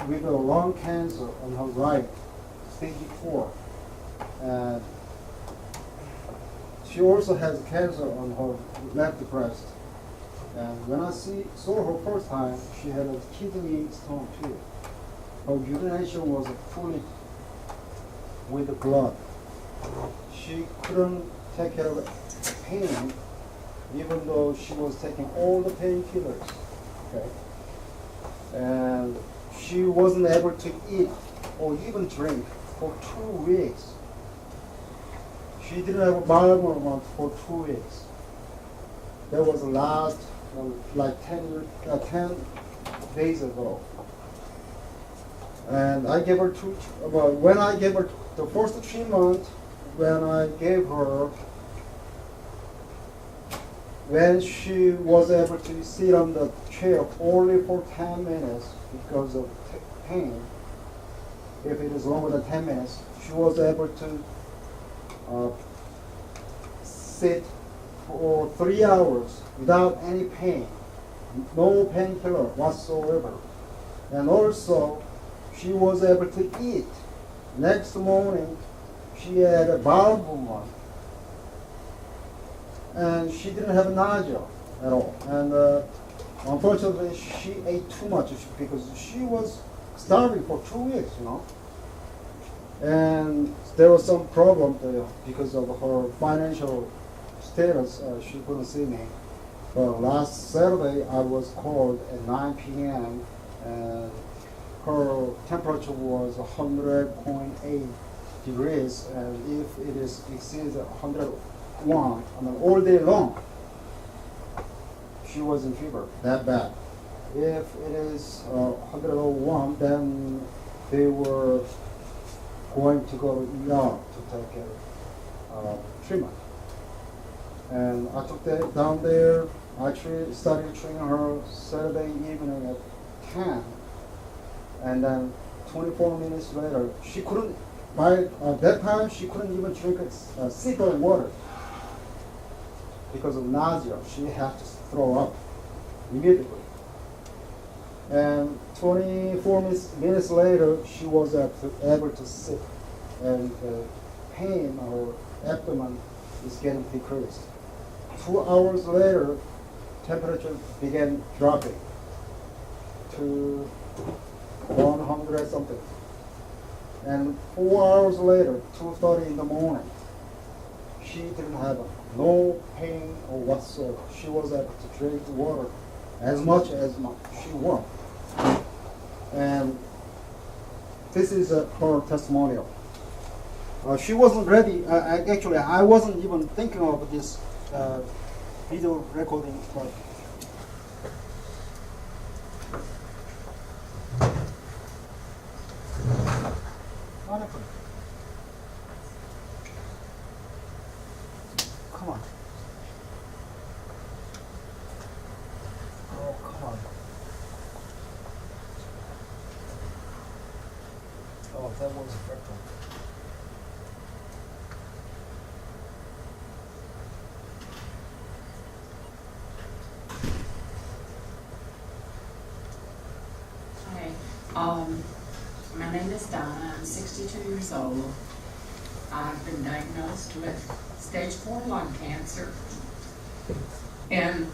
with a lung cancer on her right, stage 4, and she also has cancer on her left breast. And when I saw her first time, she had a kidney stone too. Her urination was fully with the blood. She couldn't take care of pain, even though she was taking all the painkillers. Okay, and she wasn't able to eat or even drink for 2 weeks. She didn't have a bowel movement for 2 weeks. That was the last, like 10 days ago. And I gave her when I gave her the first treatment, when she was able to sit on the chair only for 10 minutes because of pain, if it is longer than 10 minutes, she was able to sit for 3 hours without any pain, no painkiller whatsoever. And also, she was able to eat. Next morning, she had a bowel movement, and she didn't have nausea at all. And unfortunately, she ate too much because she was starving for 2 weeks, you know. And there was some problem because of her financial status. She couldn't see me. But last Saturday, I was called at 9 p.m. and her temperature was 100.8 degrees, and if it is exceeds 100 101, I mean, all day long, she was in fever, that bad. If it is 101, then they were going to go to ER to take treatment. And I took that down there. I started treating her Saturday evening at 10. And then 24 minutes later, she couldn't, by that time, she couldn't even drink a sip of water because of nausea. She had to throw up immediately. And 24 minutes later, she was able to sit, and the pain on her abdomen is getting decreased. 2 hours later, temperature began dropping to 100 something. And 4 hours later, 2:30 in the morning, she didn't have no pain or whatsoever. She was able to drink water as much as she wanted. And this is her testimonial. She wasn't ready. Actually, I wasn't even thinking of this video recording. But come on. Oh, come on. Oh, that was effective. Hi, my name is Donna. I'm 62 years old. I've been diagnosed with stage 4 lung cancer and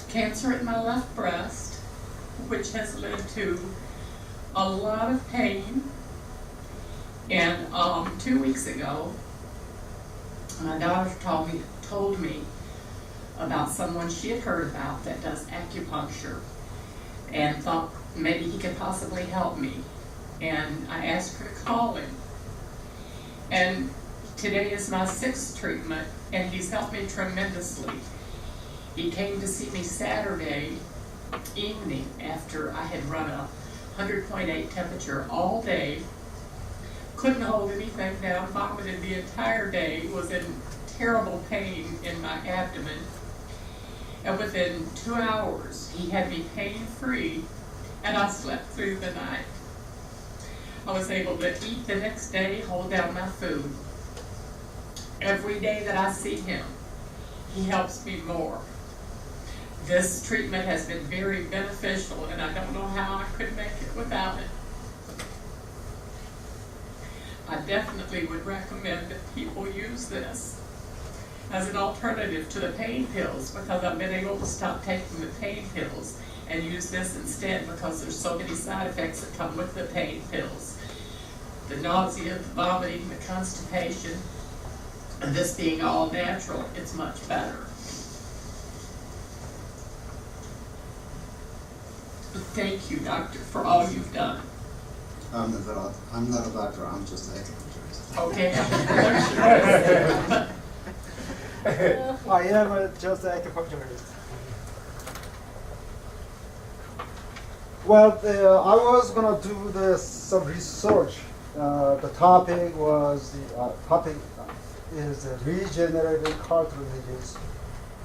cancer in my left breast, which has led to a lot of pain. And 2 weeks ago, my daughter told me about someone she had heard about that does acupuncture, and thought maybe he could possibly help me. And I asked her to call him. And today is my 6th treatment, and he's helped me tremendously. He came to see me Saturday evening after I had run a 100.8 temperature all day, couldn't hold anything down, vomited the entire day, was in terrible pain in my abdomen. And within 2 hours, he had me pain-free, and I slept through the night. I was able to eat the next day, hold down my food. Every day that I see him, he helps me more. This treatment has been very beneficial, and I don't know how I could make it without it. I definitely would recommend that people use this as an alternative to the pain pills, because I've been able to stop taking the pain pills and use this instead, because there's so many side effects that come with the pain pills. The nausea, the vomiting, the constipation, and this being all natural, it's much better. Thank you, doctor, for all you've done. I'm not a doctor, I'm just an acupuncturist. Okay. I am just an acupuncturist. Well, I was gonna do some research. The topic is regenerating cartilages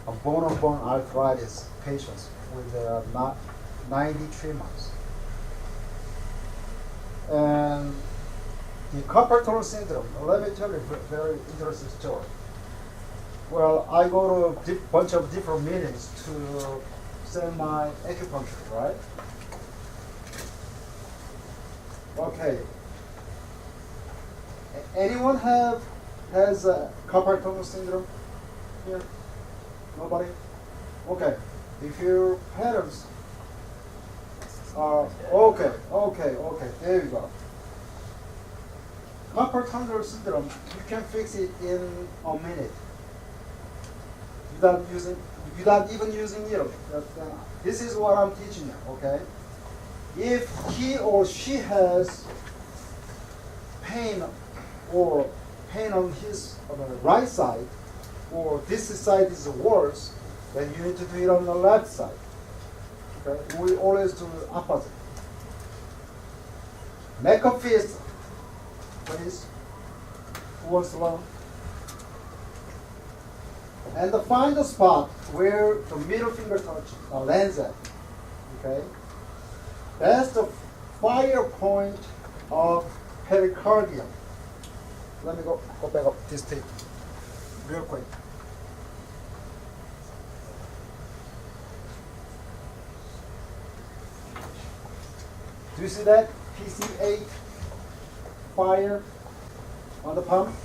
of bone-on-bone arthritis patients with 93 months. And the carpal tunnel syndrome, let me tell you a very interesting story. Well, I go to a bunch of different meetings to send my acupuncture, right? Okay. Anyone has carpal tunnel syndrome here? Nobody? Okay. If your parents are okay, there you go. Carpal tunnel syndrome, you can fix it in a minute without even using needle. This is what I'm teaching you, okay? If he or she has pain or pain on the right side, or this side is worse, then you need to do it on the left side. Okay? We always do the opposite. Make a fist, please. Who wants to learn? And find the spot where the middle finger lands at. Okay? That's the fire point of pericardium. Let me go back up this tape real quick. Do you see that PC8 fire on the pump?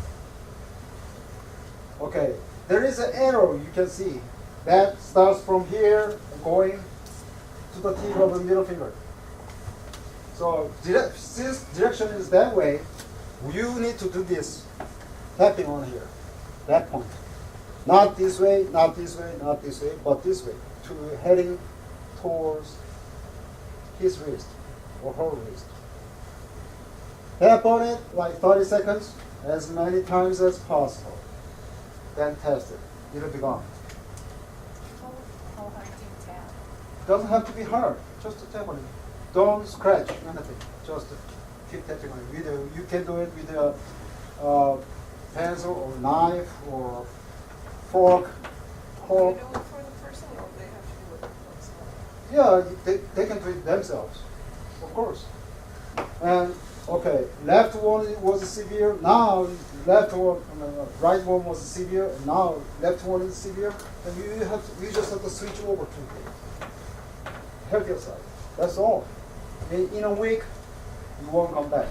Okay, there is an arrow you can see that starts from here and going to the tip of the middle finger. So since direction is that way, you need to do this tapping on here, that point. Not this way, not this way, not this way, but this way, to heading towards his wrist or her wrist. Tap on it like 30 seconds, as many times as possible. Then test it. It'll be gone. How hard do you tap? Doesn't have to be hard. Just to tap on it. Don't scratch anything. Just keep tapping on it. You can do it with a pencil or knife or fork. Do you do it for the person, or do they have to do it themselves? Yeah, they can do it themselves, of course. And okay, left one was severe. Now left one, right one was severe. And now left one is severe. And you just have to switch over to the healthier side. That's all. In a week, you won't come back.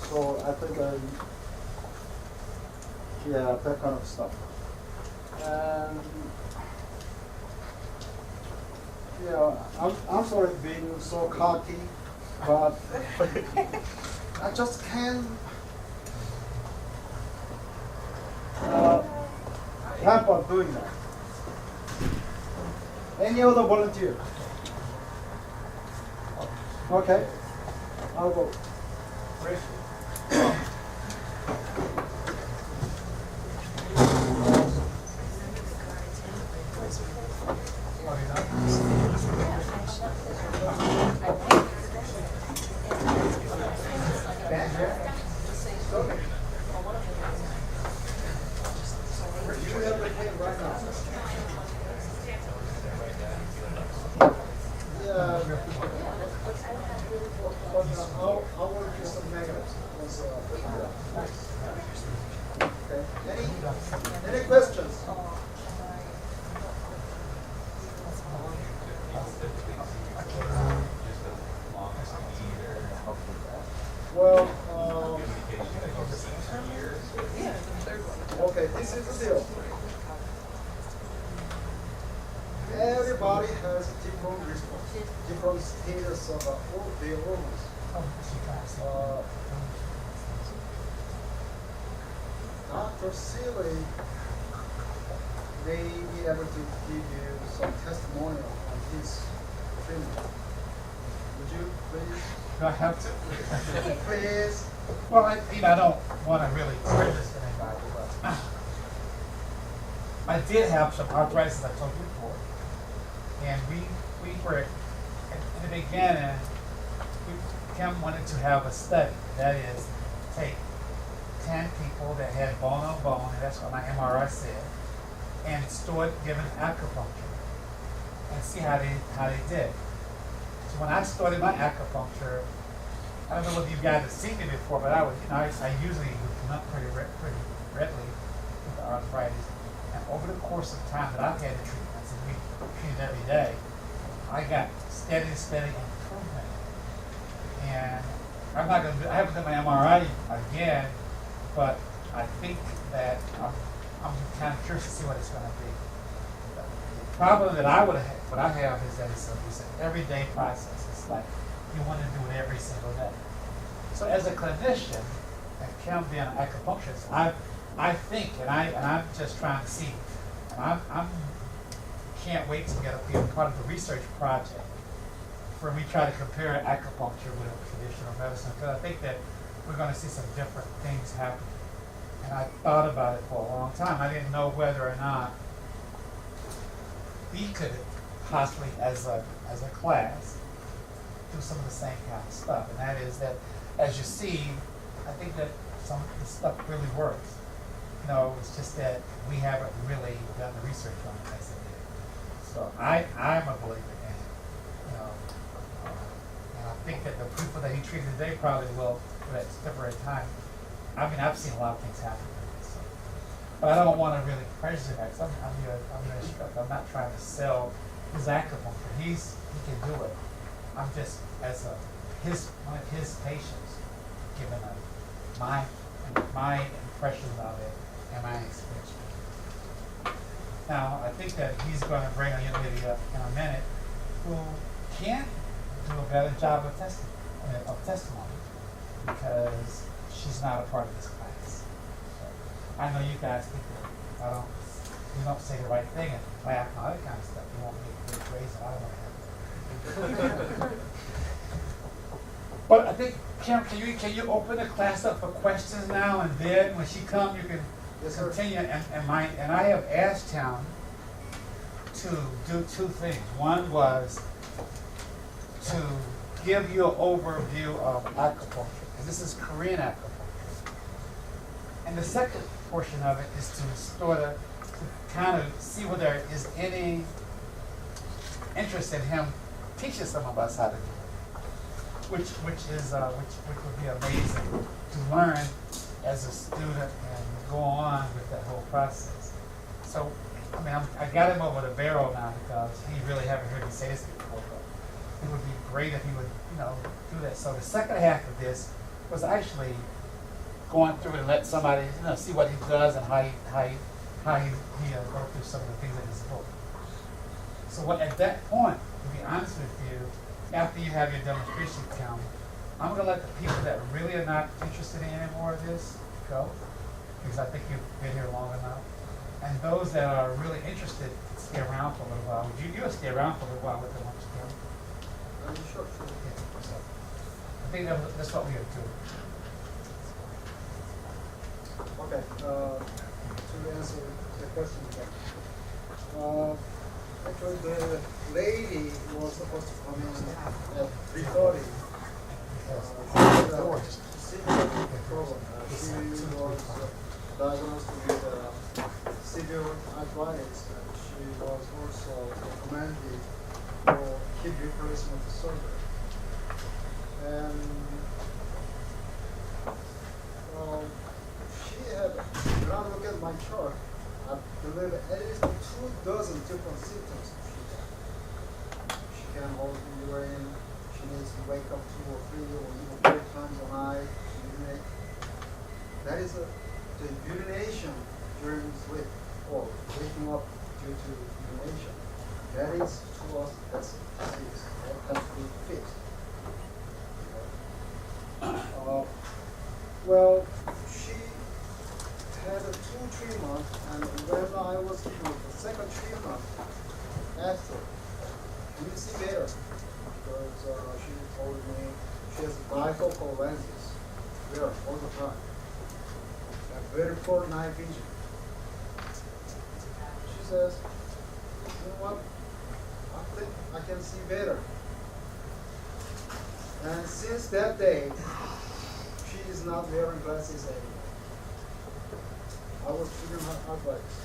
So I think, yeah, that kind of stuff. And yeah, I'm sorry being so cocky, but I just can't help on doing that. Any other volunteer? Okay, I'll go. Any questions? Well, okay, this is the deal. Everybody has a different response, different status of their organs. Dr. Sealey may be able to give you some testimonial on his treatment. Would you please? Do I have to? Please. Well, I don't want to really prejudice anybody, but I did have some arthritis, as I told you before, and we were in the beginning. Kim wanted to have a study, that is, take 10 people that had bone on bone, and that's what my MRI said, and start giving acupuncture and see how they did. So when I started my acupuncture, I don't know whether you guys have seen me before, but I usually would come up pretty readily with the arthritis. And over the course of time that I've had the treatments, and we treated every day, I got steady improvement. And I haven't done my MRI again, but I think that I'm kind of curious to see what it's going to be. The problem that what I have is that it's an everyday process. It's like you want to do it every single day. So as a clinician, and Kim being an acupuncturist, I think, and I'm just trying to see, and I can't wait to get be a part of the research project where we try to compare acupuncture with traditional medicine, because I think that we're gonna see some different things happen. And I thought about it for a long time. I didn't know whether or not we could possibly, as a class, do some of the same kind of stuff. And that is that, as you see, I think that some of this stuff really works. You know, it's just that we haven't really done the research on it as it is. So I'm a believer in it. You know, and I think that the people that he treated today probably will, for that temporary time. I mean, I've seen a lot of things happen. So. But I don't want to really prejudice that. I'm your instructor. I'm not trying to sell his acupuncture. He can do it. I'm just, as one of his patients, giving my impressions of it and my experience. Now, I think that he's going to bring a young lady up in a minute who can do a better job of testimony because she's not a part of this class. So, I know you guys think that you don't say the right thing and laugh and all that kind of stuff. You won't make good grades and I don't know how. But I think, Kim, can you open the class up for questions now, and then when she comes, you can continue. And I have asked him to do two things. One was to give you an overview of acupuncture, and this is Korean acupuncture. And the second portion of it is to kind of see whether there is any interest in him teaching some of us how to do it. Which would be amazing to learn as a student and go on with that whole process. So, I mean, I got him over the barrel now because he really haven't heard me say this before, but it would be great if he would, do that. So the second half of this was actually going through and let somebody, see what he does and how he go through some of the things in his book. So at that point, to be honest with you, after you have your demonstration count, I'm going to let the people that really are not interested in any more of this go, because I think you've been here long enough. And those that are really interested, stay around for a little while. You'll stay around for a little while with them, won't you, Kim? Sure. Yeah, so I think that's what we have to do. Okay, to answer the question again. Actually, the lady was supposed to come in at 3:30. She was diagnosed with severe arthritis, and she was also recommended for hip replacement surgery. And she had, when I look at my chart, I believe at least 24 different symptoms she had. She can hold the urine, she needs to wake up 2 or 3 or even 4 times a night to urinate. That is the urination during sleep or waking up due to urination. That is to us, that's a disease. That has to be fixed. Well, she had a 2 treatment, and when I was given the second treatment, after, can you see better? Because she told me she has bifocal lenses, there all the time, and very poor night vision. She says, you know what, I think I can see better. And since that day, she is not wearing glasses anymore. I was treating her arthritis.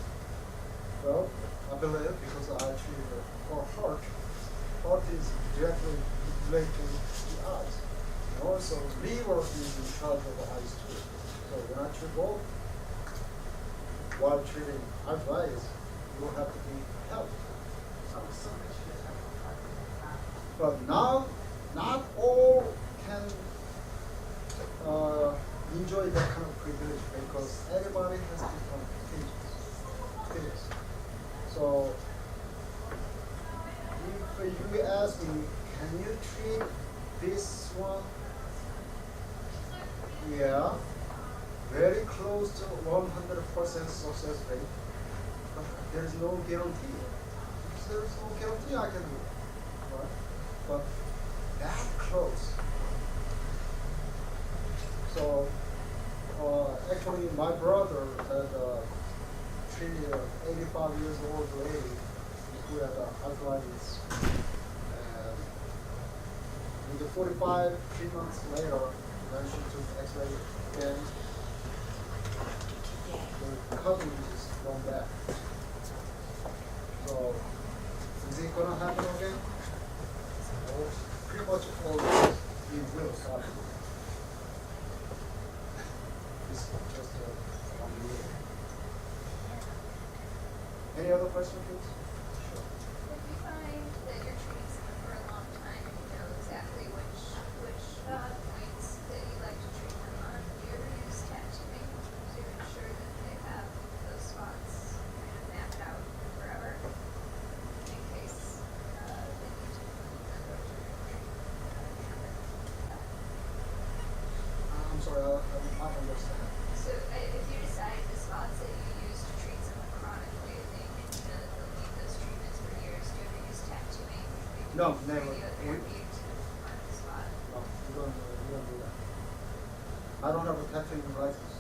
Well, I believe because I treated her heart. Heart is directly related to the eyes. And also, liver is in charge of the eyes too. So when I treat both, while treating arthritis, you will have to be healthy. But now, not all can enjoy that kind of privilege because everybody has different feelings. So, if you ask me, can you treat this one? Yeah, very close to 100% success rate, but there's no guarantee. Because there's no guarantee I can do it, right? But that close. So, actually, my brother had treated an 85 years old lady who had arthritis. And in the 45 treatments later, when she took X-ray again, the cutting is gone back. So, is it gonna happen again? Well, pretty much all it will happen. It's just one year. Any other question, please? Sure. If you find that you're treating someone for a long time and you know exactly which points that you like to treat them on, do you ever use tattooing to ensure that they have those spots kind of mapped out forever in case they need to go to I'm sorry, I don't understand. So if you decide the spots that you use to treat someone chronically, and you know that they'll need those treatments for years, do you ever use tattooing? No, never. Radiotherapy to mark the spot? No, we don't do that. I don't have a tattooing license.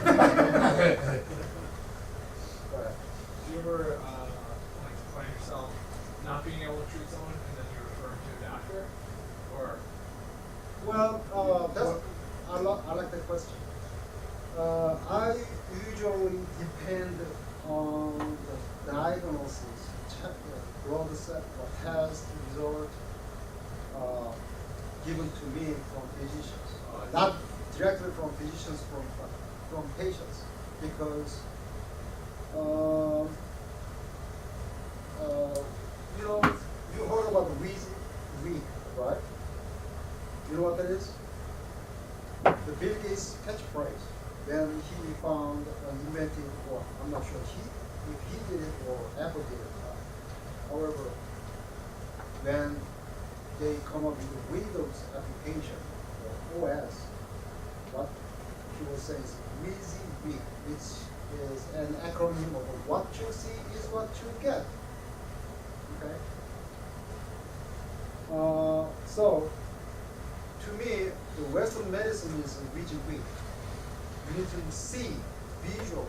Go ahead. Do you ever like find yourself not being able to treat someone and then you're referring to a doctor? Or Well, I like that question. I usually depend on the diagnosis, blood test result given to me from physicians, not directly from physicians, from patients, because you know, you heard about the wheezy week, right? You know what that is? The Bill Gates catchphrase. Then he found invented, or I'm not sure if he did it or Apple did it. However, when they come up with the Windows application or OS, what he was saying is WYSIWYG, which is an acronym of what you see is what you get. Okay. So to me, the Western medicine is WYSIWYG. You need to see visual,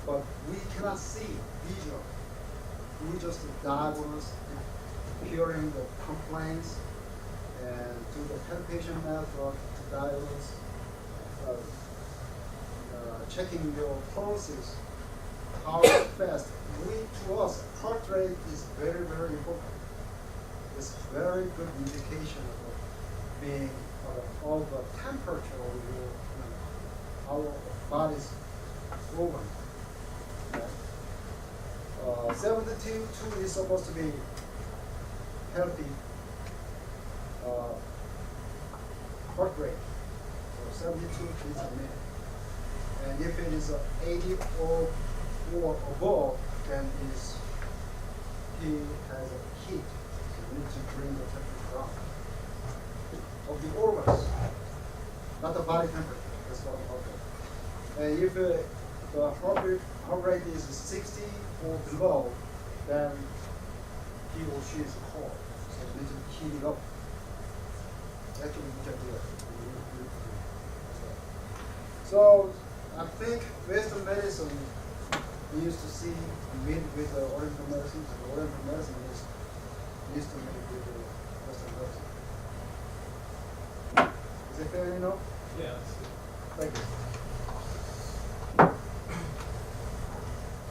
but we cannot see visual. We just diagnose, hearing the complaints, and do the palpation method to diagnose, checking your pulses, how fast. To us, heart rate is very, very important. It's very good indication of being of the temperature of our body's organ. Okay. 72 is supposed to be healthy heart rate. So 72 is a man. And if it is 80 or above, then he has a heat. So you need to bring the temperature down. Of the organs, not the body temperature. That's what I'm talking about. And if the heart rate is 60 or below, then he or she is cold. So you need to heat it up. Actually, we can do it. So I think Western medicine we used to see meet with the Oriental medicine, and the Oriental medicine used to meet with the Western medicine. Is it fair enough? yeah, Thank you.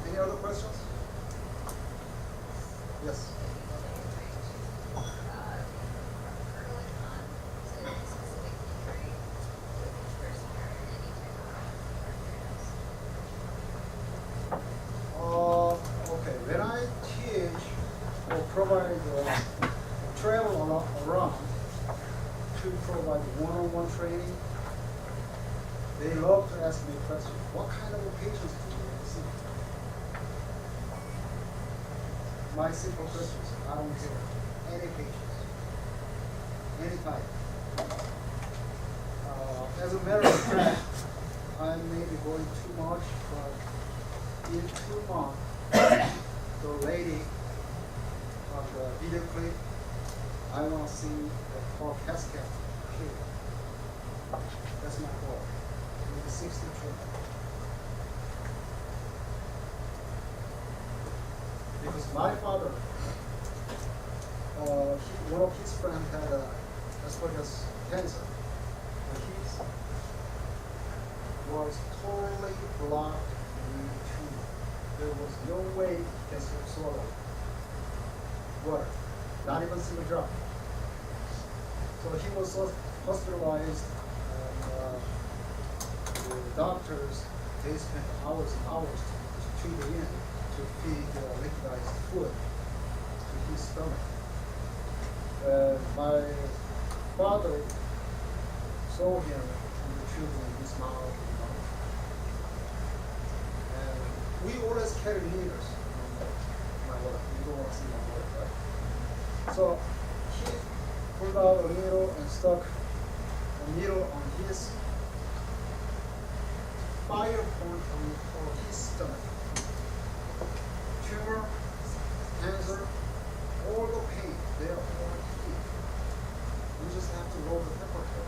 Any other questions? Yes. Okay. When I teach or provide travel around to provide one-on-one training, they love to ask me questions. What kind of patients do you see? My simple questions, I don't care. Any patients, any type. As a matter of fact, I may be going too much, but in 2 months, the lady on the video clip, I want to see the core casket. kid. That's my goal. Maybe 62. Because my father, one of his friends had asperger's cancer. And his was totally blocked in the tube. There was no way he can swallow water, not even single drop. So he was hospitalized, and the doctors, they spent hours and hours to treat him in, to feed liquidized food to his stomach. My father saw him in the tube in his mouth, and we always carry needles. My wife, you don't want to see my wife, right? So he pulled out a needle and stuck a needle on his fire point on his stomach. Tumor, cancer, all the pain, they are all here. We just have to lower the temperature.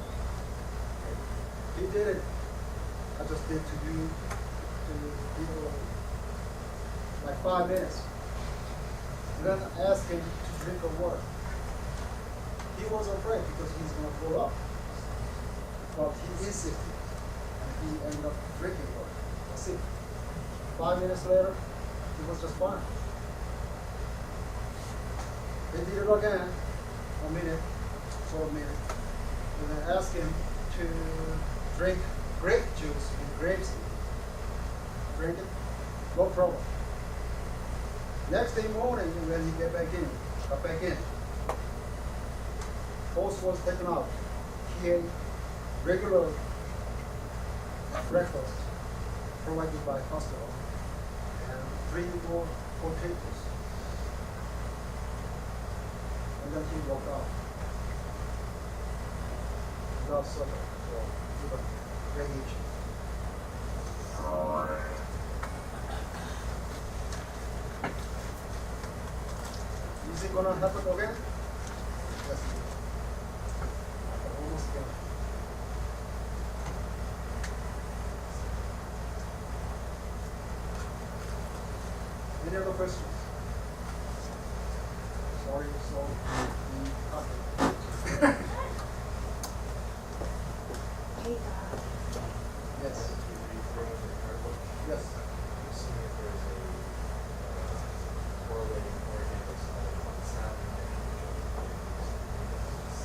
He did it. I just did to you, like 5 minutes. And then I asked him to drink the water. He was afraid because he's going to throw up. But he insisted. And he ended up drinking water. That's it. 5 minutes later, he was just fine. They did it again, a minute, short minute. And I asked him to drink grape juice and grapeseed. Drink it, no problem. Next day morning, when he got back in, post was taken out. He ate regular breakfast provided by hospital and 3 more potatoes. And then he walked out. Without supper, so with a rage. Is it gonna happen again? Yes. Almost again. Any other questions? Sorry, so yes. Yes.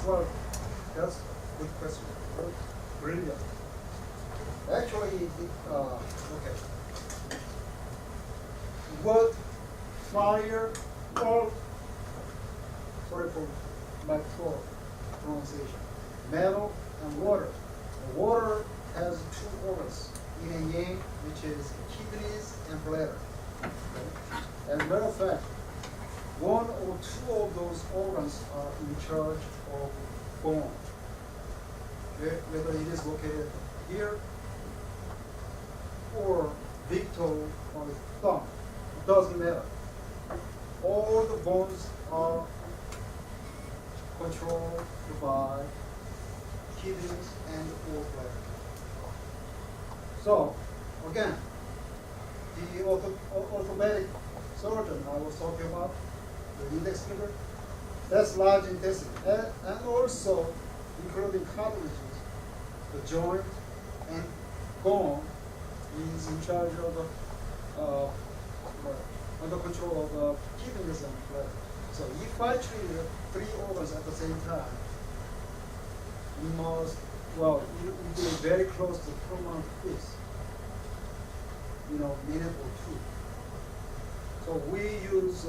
Well, that's a good question. Brilliant. Actually, okay. Wood, fire, or, sorry for my poor pronunciation, metal and water. The water has 2 organs, yin and yang, which is kidneys and bladder. Okay? As a matter of fact, 1 or 2 of those organs are in charge of bone. Whether it is located here or big toe on the thumb, it doesn't matter. All the bones are controlled by kidneys and or bladder. So, again, the orthopedic surgeon I was talking about, the index finger, that's large intestine, and also including cartilages, the joint and bone is in charge of the under control of the kidneys and bladder. So if I treat 3 organs at the same time, you must, well, you be very close to 2 months fix, minute or 2. So we use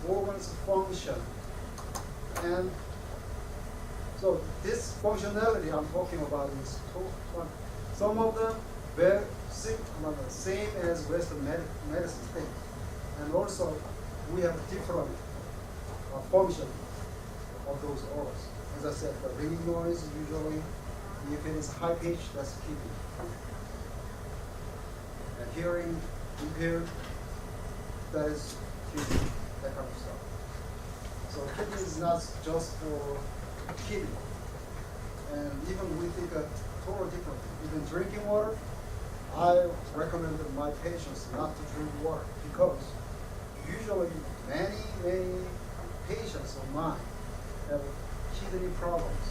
organs function, and so this functionality I'm talking about is some of them very same as Western medicine things, and also we have different function of those organs. As I said, the ringing noise usually, if it is high pitch, that's kidney. And hearing impaired, that is kidney, that kind of stuff. So kidney is not just for kidney. and even we think a total different. Even drinking water, I recommend my patients not to drink water because usually many patients of mine have kidney problems.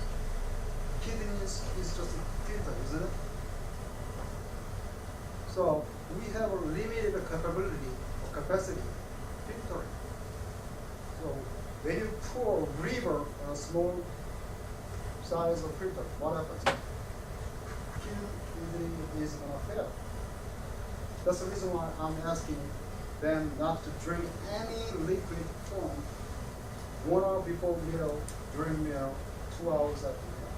Kidneys is just a filter, isn't it? So we have a limited capability or capacity filtering. So when you pour a river on a small size of filter, what happens? Kidney is gonna fail. That's the reason why I'm asking them not to drink any liquid form 1 hour before meal, during meal, 2 hours after meal,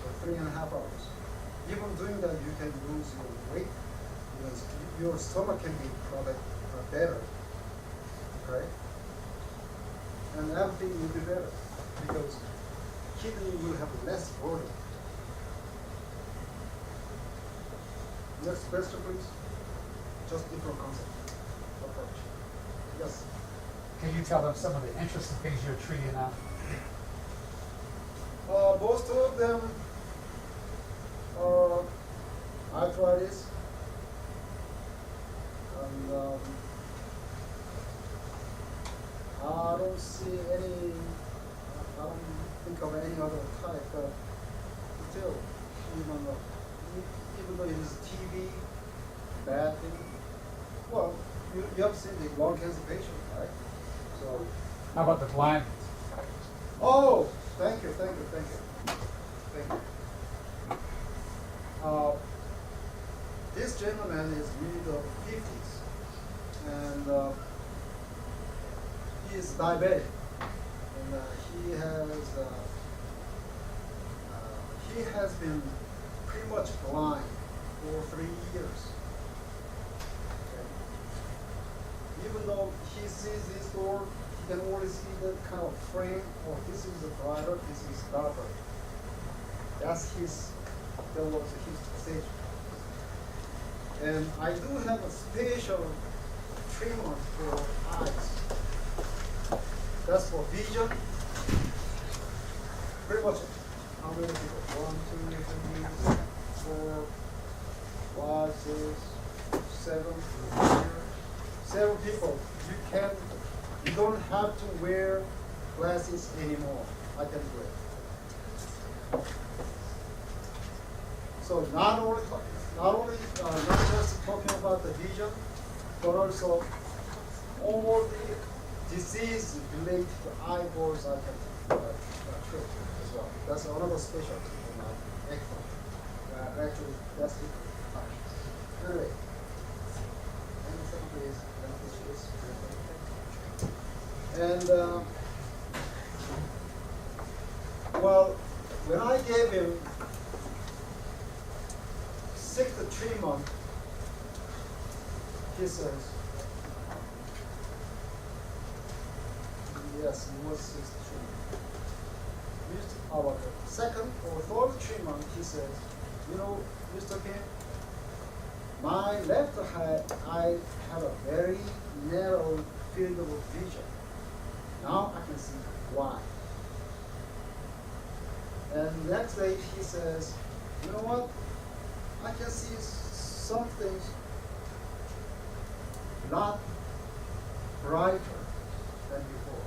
or 3.5 hours. Even doing that, you can lose your weight because your stomach can be better, okay? And everything will be better because kidney will have less burden. Next question, please. Just different concept approach. Yes. Can you tell them some of the interesting things you're treating now? Most of them are arthritis, and I don't see any. I don't think of any other type. Still, even though it is TB, bad thing. Well, you have seen the lung cancer patient, right? So. How about the blind? Oh, thank you. This gentleman is mid-50s, and he is diabetic, and he has been pretty much blind for 3 years. Okay. Even though he sees this door, he can only see the kind of frame. Oh, this is the brighter, this is darker. That was his stage. And I do have a special treatment for eyes. That's for vision. Pretty much how many people? 1, 2, 3, 4, 5, 6, 7. 7 people. You don't have to wear glasses anymore. I can do it. So not just talking about the vision, but also all the disease related to eyeballs I can treat as well. That's another specialty in my actually, that's it. Anyway, and well, when I gave him 6 to 3 months, he says, yes, it was 6 to 3 months. About the second or third 3 months, he says, you know, Mr. Kim, my left eye have a very narrow field of vision. Now I can see why. And next day he says, you know what? I can see some things not brighter than before.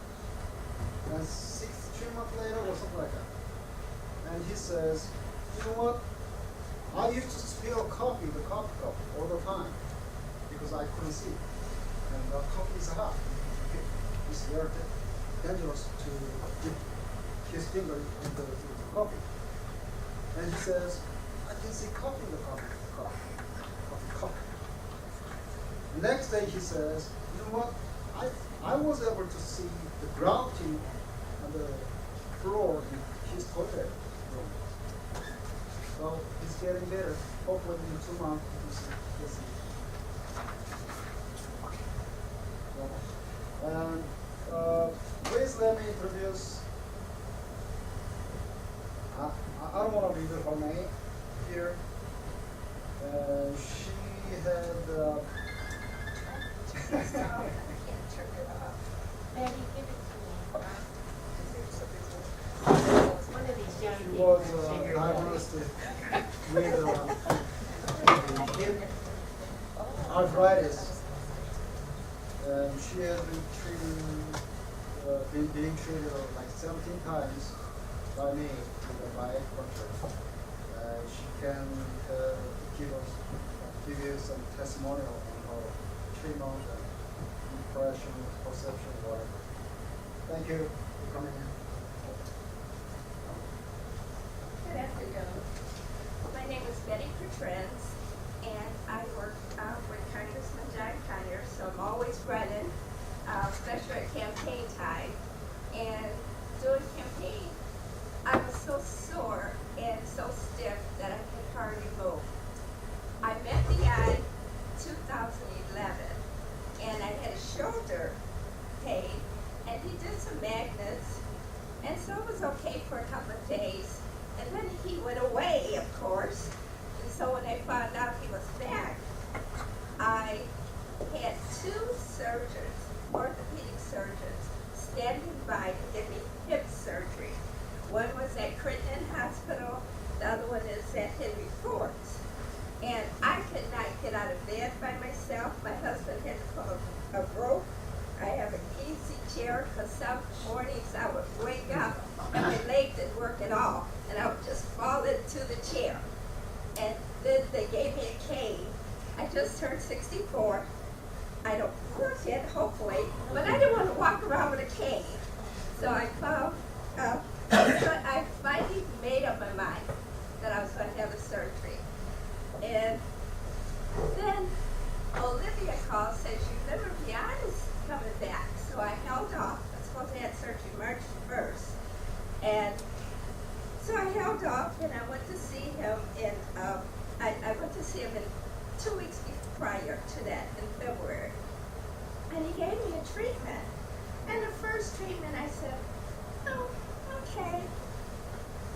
And 3 months later or something like that. And he says, you know what? I used to spill the coffee cup all the time because I couldn't see. And the coffee is hot. It's very dangerous to dip his finger into the coffee. And he says, I can see coffee in the coffee. Next day he says, you know what? I was able to see the grouting on the floor in his toilet room. So it's getting better. Hopefully in 2 months we'll see. And please let me introduce. I don't want to read her name here. She had. Betty, give it to me. One of these young She people was with hip arthritis. She has been being treated like 17 times by me with Acupuncture. She can give you some testimonial on her treatment and impression, perception, whatever. Thank you for coming in. Good afternoon. My name is Betty Petrens, and I work with Congressman John Conyers, so I'm always running, especially at campaign time. And during campaign, I was so sore and so stiff that I could hardly move. I met the eye 2011, and I had a shoulder pain, and he did some magnets, and so it was okay for a couple of days. And then he went away, of course. And so when I found out he was back, I had 2 surgeons, orthopedic surgeons, standing by to give me hip surgery. One was at Crittenden Hospital, the other one is at Henry Ford's. And I could not get out of bed by myself. My husband had to pull a rope. I have an easy chair because some mornings I would wake up and my leg didn't work at all. And I would just fall into the chair. And then they gave me a cane. I just turned 64. I don't work yet, hopefully, but I didn't want to walk around with a cane. So I found, so I finally made up my mind that I was going to have a surgery. And then Olivia called, says, your liver beyond is coming back. So I held off. I was supposed to have surgery March 1st. And so I held off, and I went to see him in, I went to see him in 2 weeks prior to that, in February. And he gave me a treatment. And the first treatment, I said, oh, okay.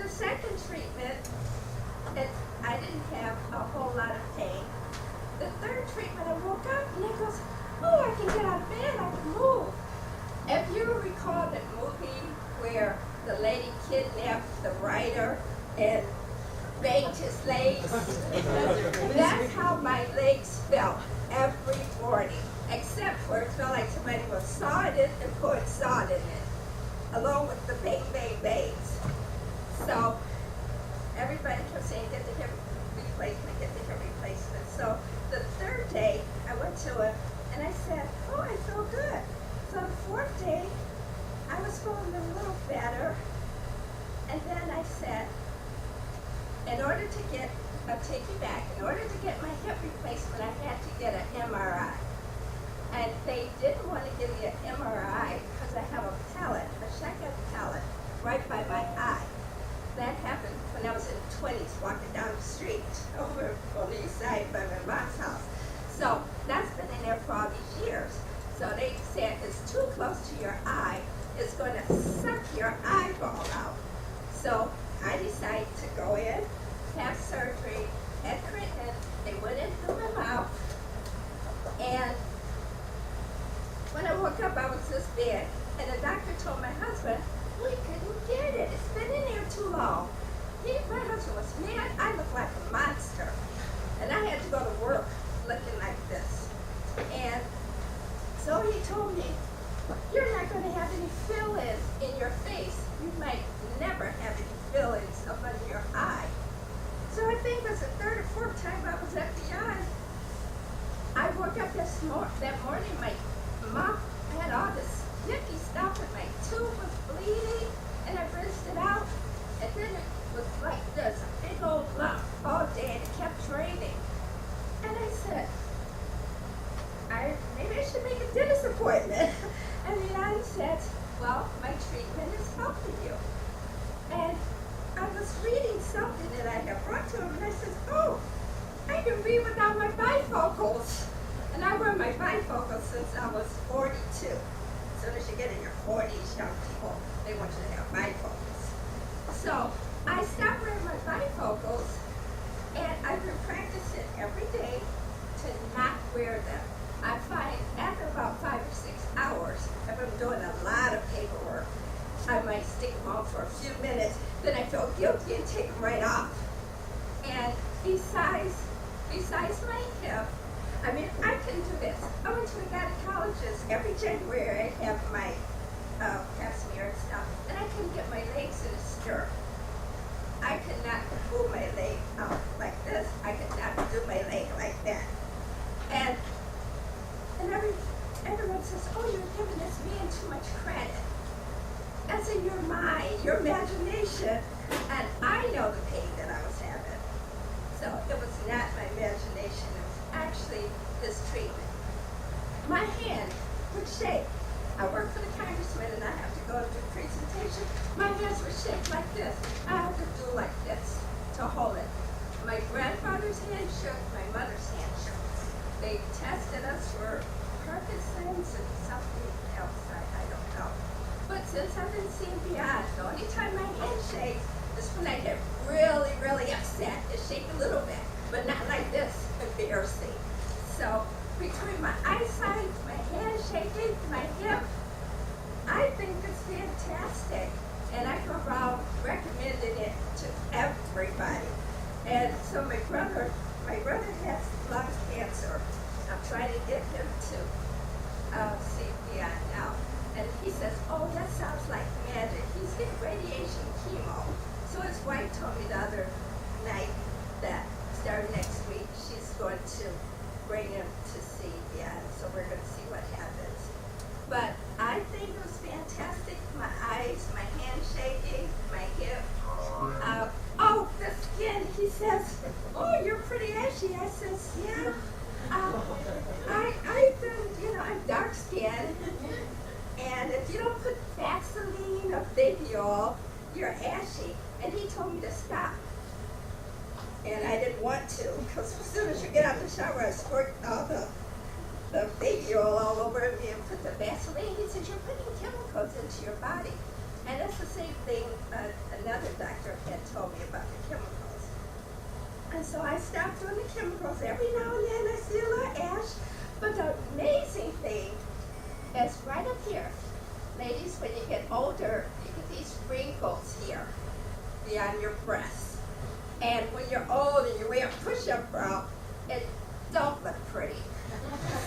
The second treatment, I didn't have a whole lot of pain. The third treatment, I woke up, and he goes, oh, I can get out of bed, I can move. If you recall that movie where the lady kidnapped the writer and banged his legs, that's how my legs felt every morning, except for it felt like somebody was sawing it and putting sawed in it, along with the bang, bang, bangs. So everybody kept saying, get the hip replacement, get the hip replacement. So the third day, I went to him, and I said, oh, I feel good. So the fourth day, I was feeling a little better, and then I said, in order to get, I'll take you back, in order to get my hip replacement, I had to get an MRI. And they didn't want to give me an MRI because I have a pellet, a shotgun pellet, right by my eye. That happened when I was in the 20s, walking down the street over on the east side by my mom's house. So that's been in there for all these years. So they said it's too close to your eye, it's going to suck your eyeball out. So I decided to go in, have surgery at Crittenden. They went in through my mouth, and when I woke up, I was this big, and the doctor told my husband, we couldn't get it. It's been in there too long. My husband was mad. I looked like a monster, and I had to go to work looking like this. And so he told me, you're not going to have any fill-ins in your face. You might never have any fillings up under your eye. So I think it was the third or fourth time I was at the eye. I woke up that morning, my mouth had all this sticky stuff, and my tube was bleeding, and I rinsed it out, and then it was like this, a big old lump all day, and it kept draining. And I said, maybe I should make a dentist appointment. And the eye said, well, my treatment is helping you. And I was reading something that I had brought to him, and I said, oh, I can read without my bifocals. And I wear my bifocals since I was 42. As soon as you get in your 40s, young people, they want you to have bifocals. So I stopped wearing my bifocals, and I've been practicing every day to not wear them. I find after about 5 or 6 hours, if I'm doing a lot of paperwork, I might stick them on for a few minutes, then I feel guilty and take them right off. And besides my hip, I mean, I can do this. I went to a gynecologist every January. I have my pap smear and stuff, and I couldn't get my legs in a stirrup. I could not move my leg out like this. I could not do my leg like that. And everyone says, oh, you're giving this man too much credit. That's in your mind, your imagination, and I know the pain that I was having. So it was not my imagination, it was actually this treatment. My hand would shake. I work for the congressman and I have to go to a presentation. My hands would shake like this. I have to do like this to hold it. My grandfather's hand shook, my mother's hand shook. They tested us for Parkinson's and something else, I don't know. But since I've been seeing beyond, the only time my hand shakes is when I get really, really upset. It shakes a little bit, but not like this, embarrassing. So between my eyesight, my hand shaking, my hip, I think it's fantastic. And I go around recommending it to everybody. And so my brother has lung cancer. I'm trying to get him to see beyond now. And he says, oh, that sounds like magic. He's getting radiation chemo. So his wife told me the other night that starting next week, she's going to bring him to see beyond. So we're going to see what happens. But I think it was fantastic. My eyes, my hand shaking, my hip. Oh, the skin. He says, oh, you're pretty ashy. I says, yeah. I've been, I'm dark skinned. And if you don't put Vaseline or baby oil, you're ashy. And he told me to stop. And I didn't want to, because as soon as you get out of the shower, I squirt all the baby oil all over me and put the Vaseline. He said, you're putting chemicals into your body. And that's the same thing another doctor had told me about the chemicals. And so I stopped doing the chemicals. Every now and then I see a little ash. But the amazing thing is right up here. Ladies, when you get older, you get these wrinkles here beyond your breasts. And when you're old and you wear a push-up bra, it don't look pretty.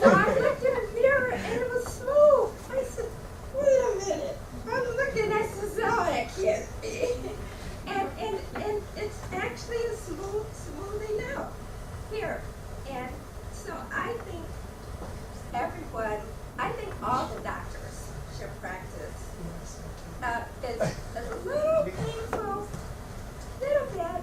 So I looked in the mirror and it was smooth. I said, wait a minute. I'm looking, I said, oh, that can't be. And it's actually a smoothing out here. And so I think all the doctors should practice. It's a little painful, little bit,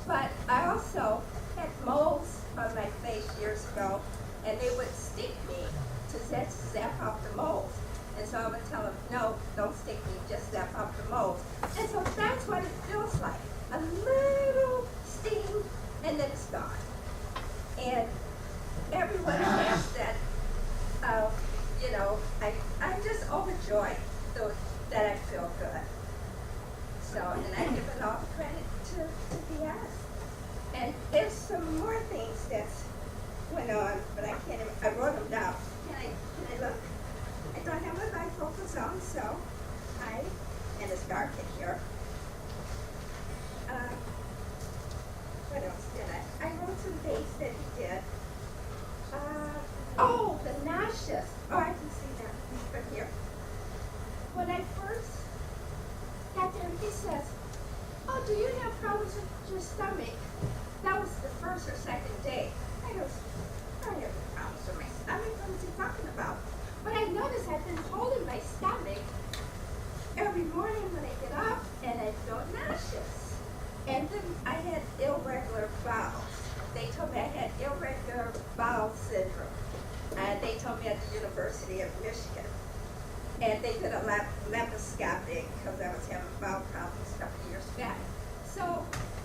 but I also had moles on my face years ago, and they would stick me to zap off the moles. And so I would tell them, no, don't stick me, just zap off the moles. And so that's what it feels like, a little sting, and then it's gone. And everyone has that, I'm just overjoyed that I feel good. So, and I give it all the credit to be honest. And there's some more things that's went on, but I can't even, I wrote them down. Can I look? I don't have my bifocals on, so and it's dark in here. What else did I wrote some things that he did. The nauseous. Oh, I can see that right here. When I first got there, he says, oh, do you have problems with your stomach? That was the first or second day. I goes, I have problems with my stomach. What is he talking about? But I noticed I've been holding my stomach every morning when I get up, and I feel nauseous. And then I had irregular bowels. They told me I had irregular bowel syndrome. And they told me at the University of Michigan. And they did a laparoscopy because I was having bowel problems a couple years back. So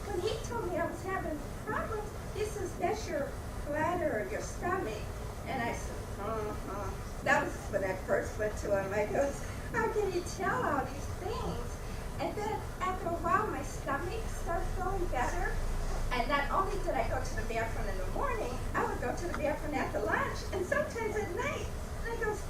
when he told me I was having problems, he says, that's your bladder or your stomach. And I said, That was when I first went to him. I goes, how can you tell all these things? And then after a while, my stomach started feeling better. And not only did I go to the bathroom in the morning, I would go to the bathroom after lunch and sometimes at night. And I goes,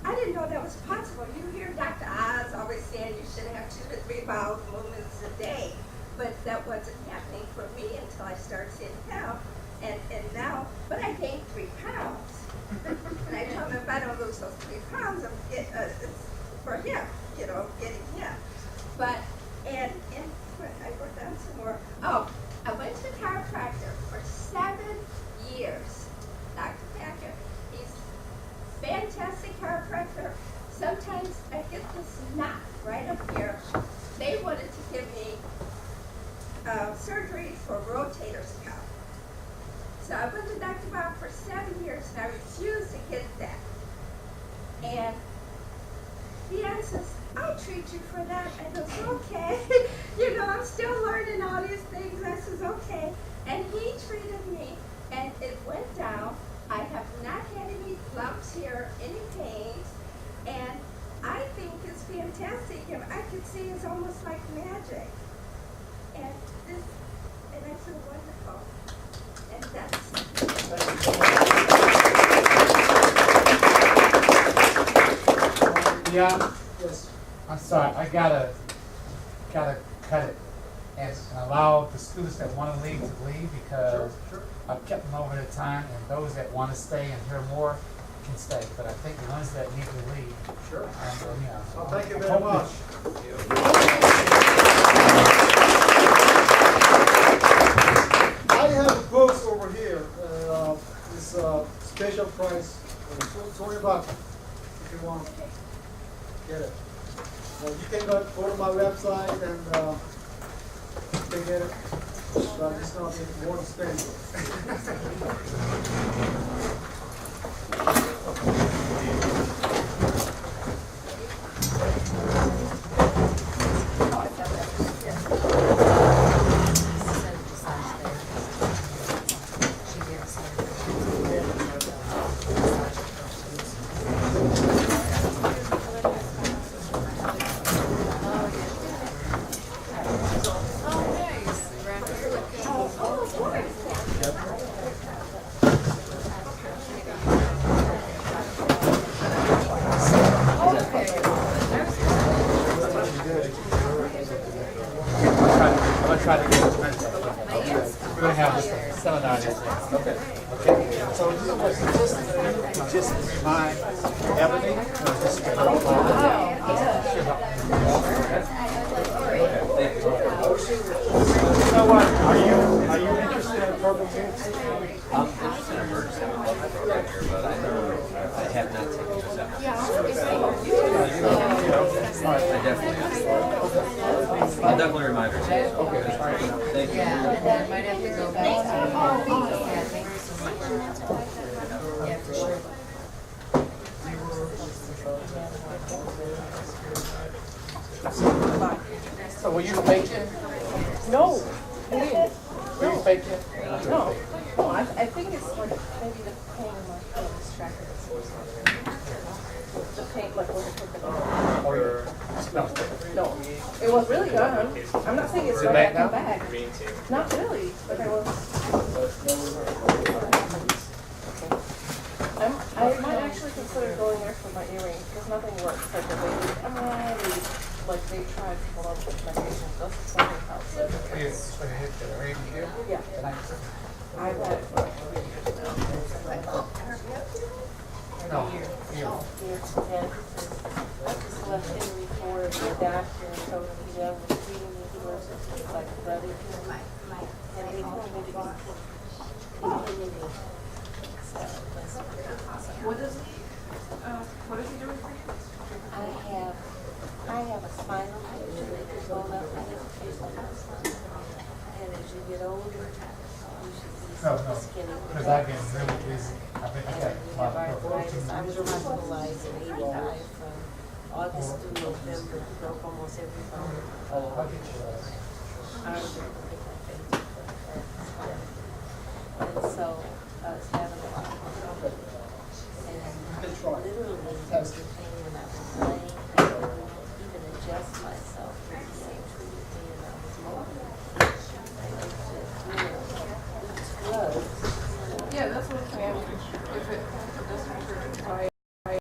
I didn't know that was possible. You hear Dr. Oz always saying you should have 2 to 3 bowel movements a day. but that wasn't happening for me until I started sitting down. And now, but I gained 3 pounds. And I told him if I don't lose those 3 pounds, it's for him, you know, getting him. But, and I wrote down some more. Oh, I went to the chiropractor for 7 years. Dr. Packer, he's fantastic chiropractor. Sometimes I get this knot right up here. They wanted to give me surgery for rotator's cuff. So I went to Dr. Bob for 7 years and I refused to get that. And he says, I'll treat you for that. I goes, okay. You know, I'm still learning all these things. I says, okay. And he treated me and it went down. I have not had any lumps here, any pains. And I think it's fantastic. And I could see it's almost like magic. And I feel wonderful. And that's Yeah. Yes. I'm sorry. I gotta cut it and allow the students that want to leave because I've kept them over the time, and those that want to stay and hear more can stay. But I think the ones that need to leave. Sure. Yeah. Well, thank you very much. I have a box over here. It's a special price. $20 if you want. Get it. You can go to my website and you can get it. But it's not more expensive. I'll definitely remind her. Okay. Thank you. Yeah, and then I might have to go back to yeah, thank you so much. Yeah, for sure. So were you faking? No. Were you faking? No. No, I think it's like maybe the pain in my foot is distracted. The pain, like when you took it off. No, it was really gone. I'm not saying it's not going to come back. Not really, but I was. I might actually consider going there for my earrings because nothing works. Like the baby, like they tried to pull up with medication, that's something else. Yeah. I've had it for a few years now. No. And I just left Henry for the doctor and told him he was treating me. He was like a brother to me. And they told me to be continuing. What is he doing for you? I have a spinal fusion that can go up and as you get older, you should be skinny. Because I've been really busy. I've been Arthritis. I was hospitalized in 85 from August to November, broke almost every bone. I'll get you And so I was having a lot of trouble. And literally,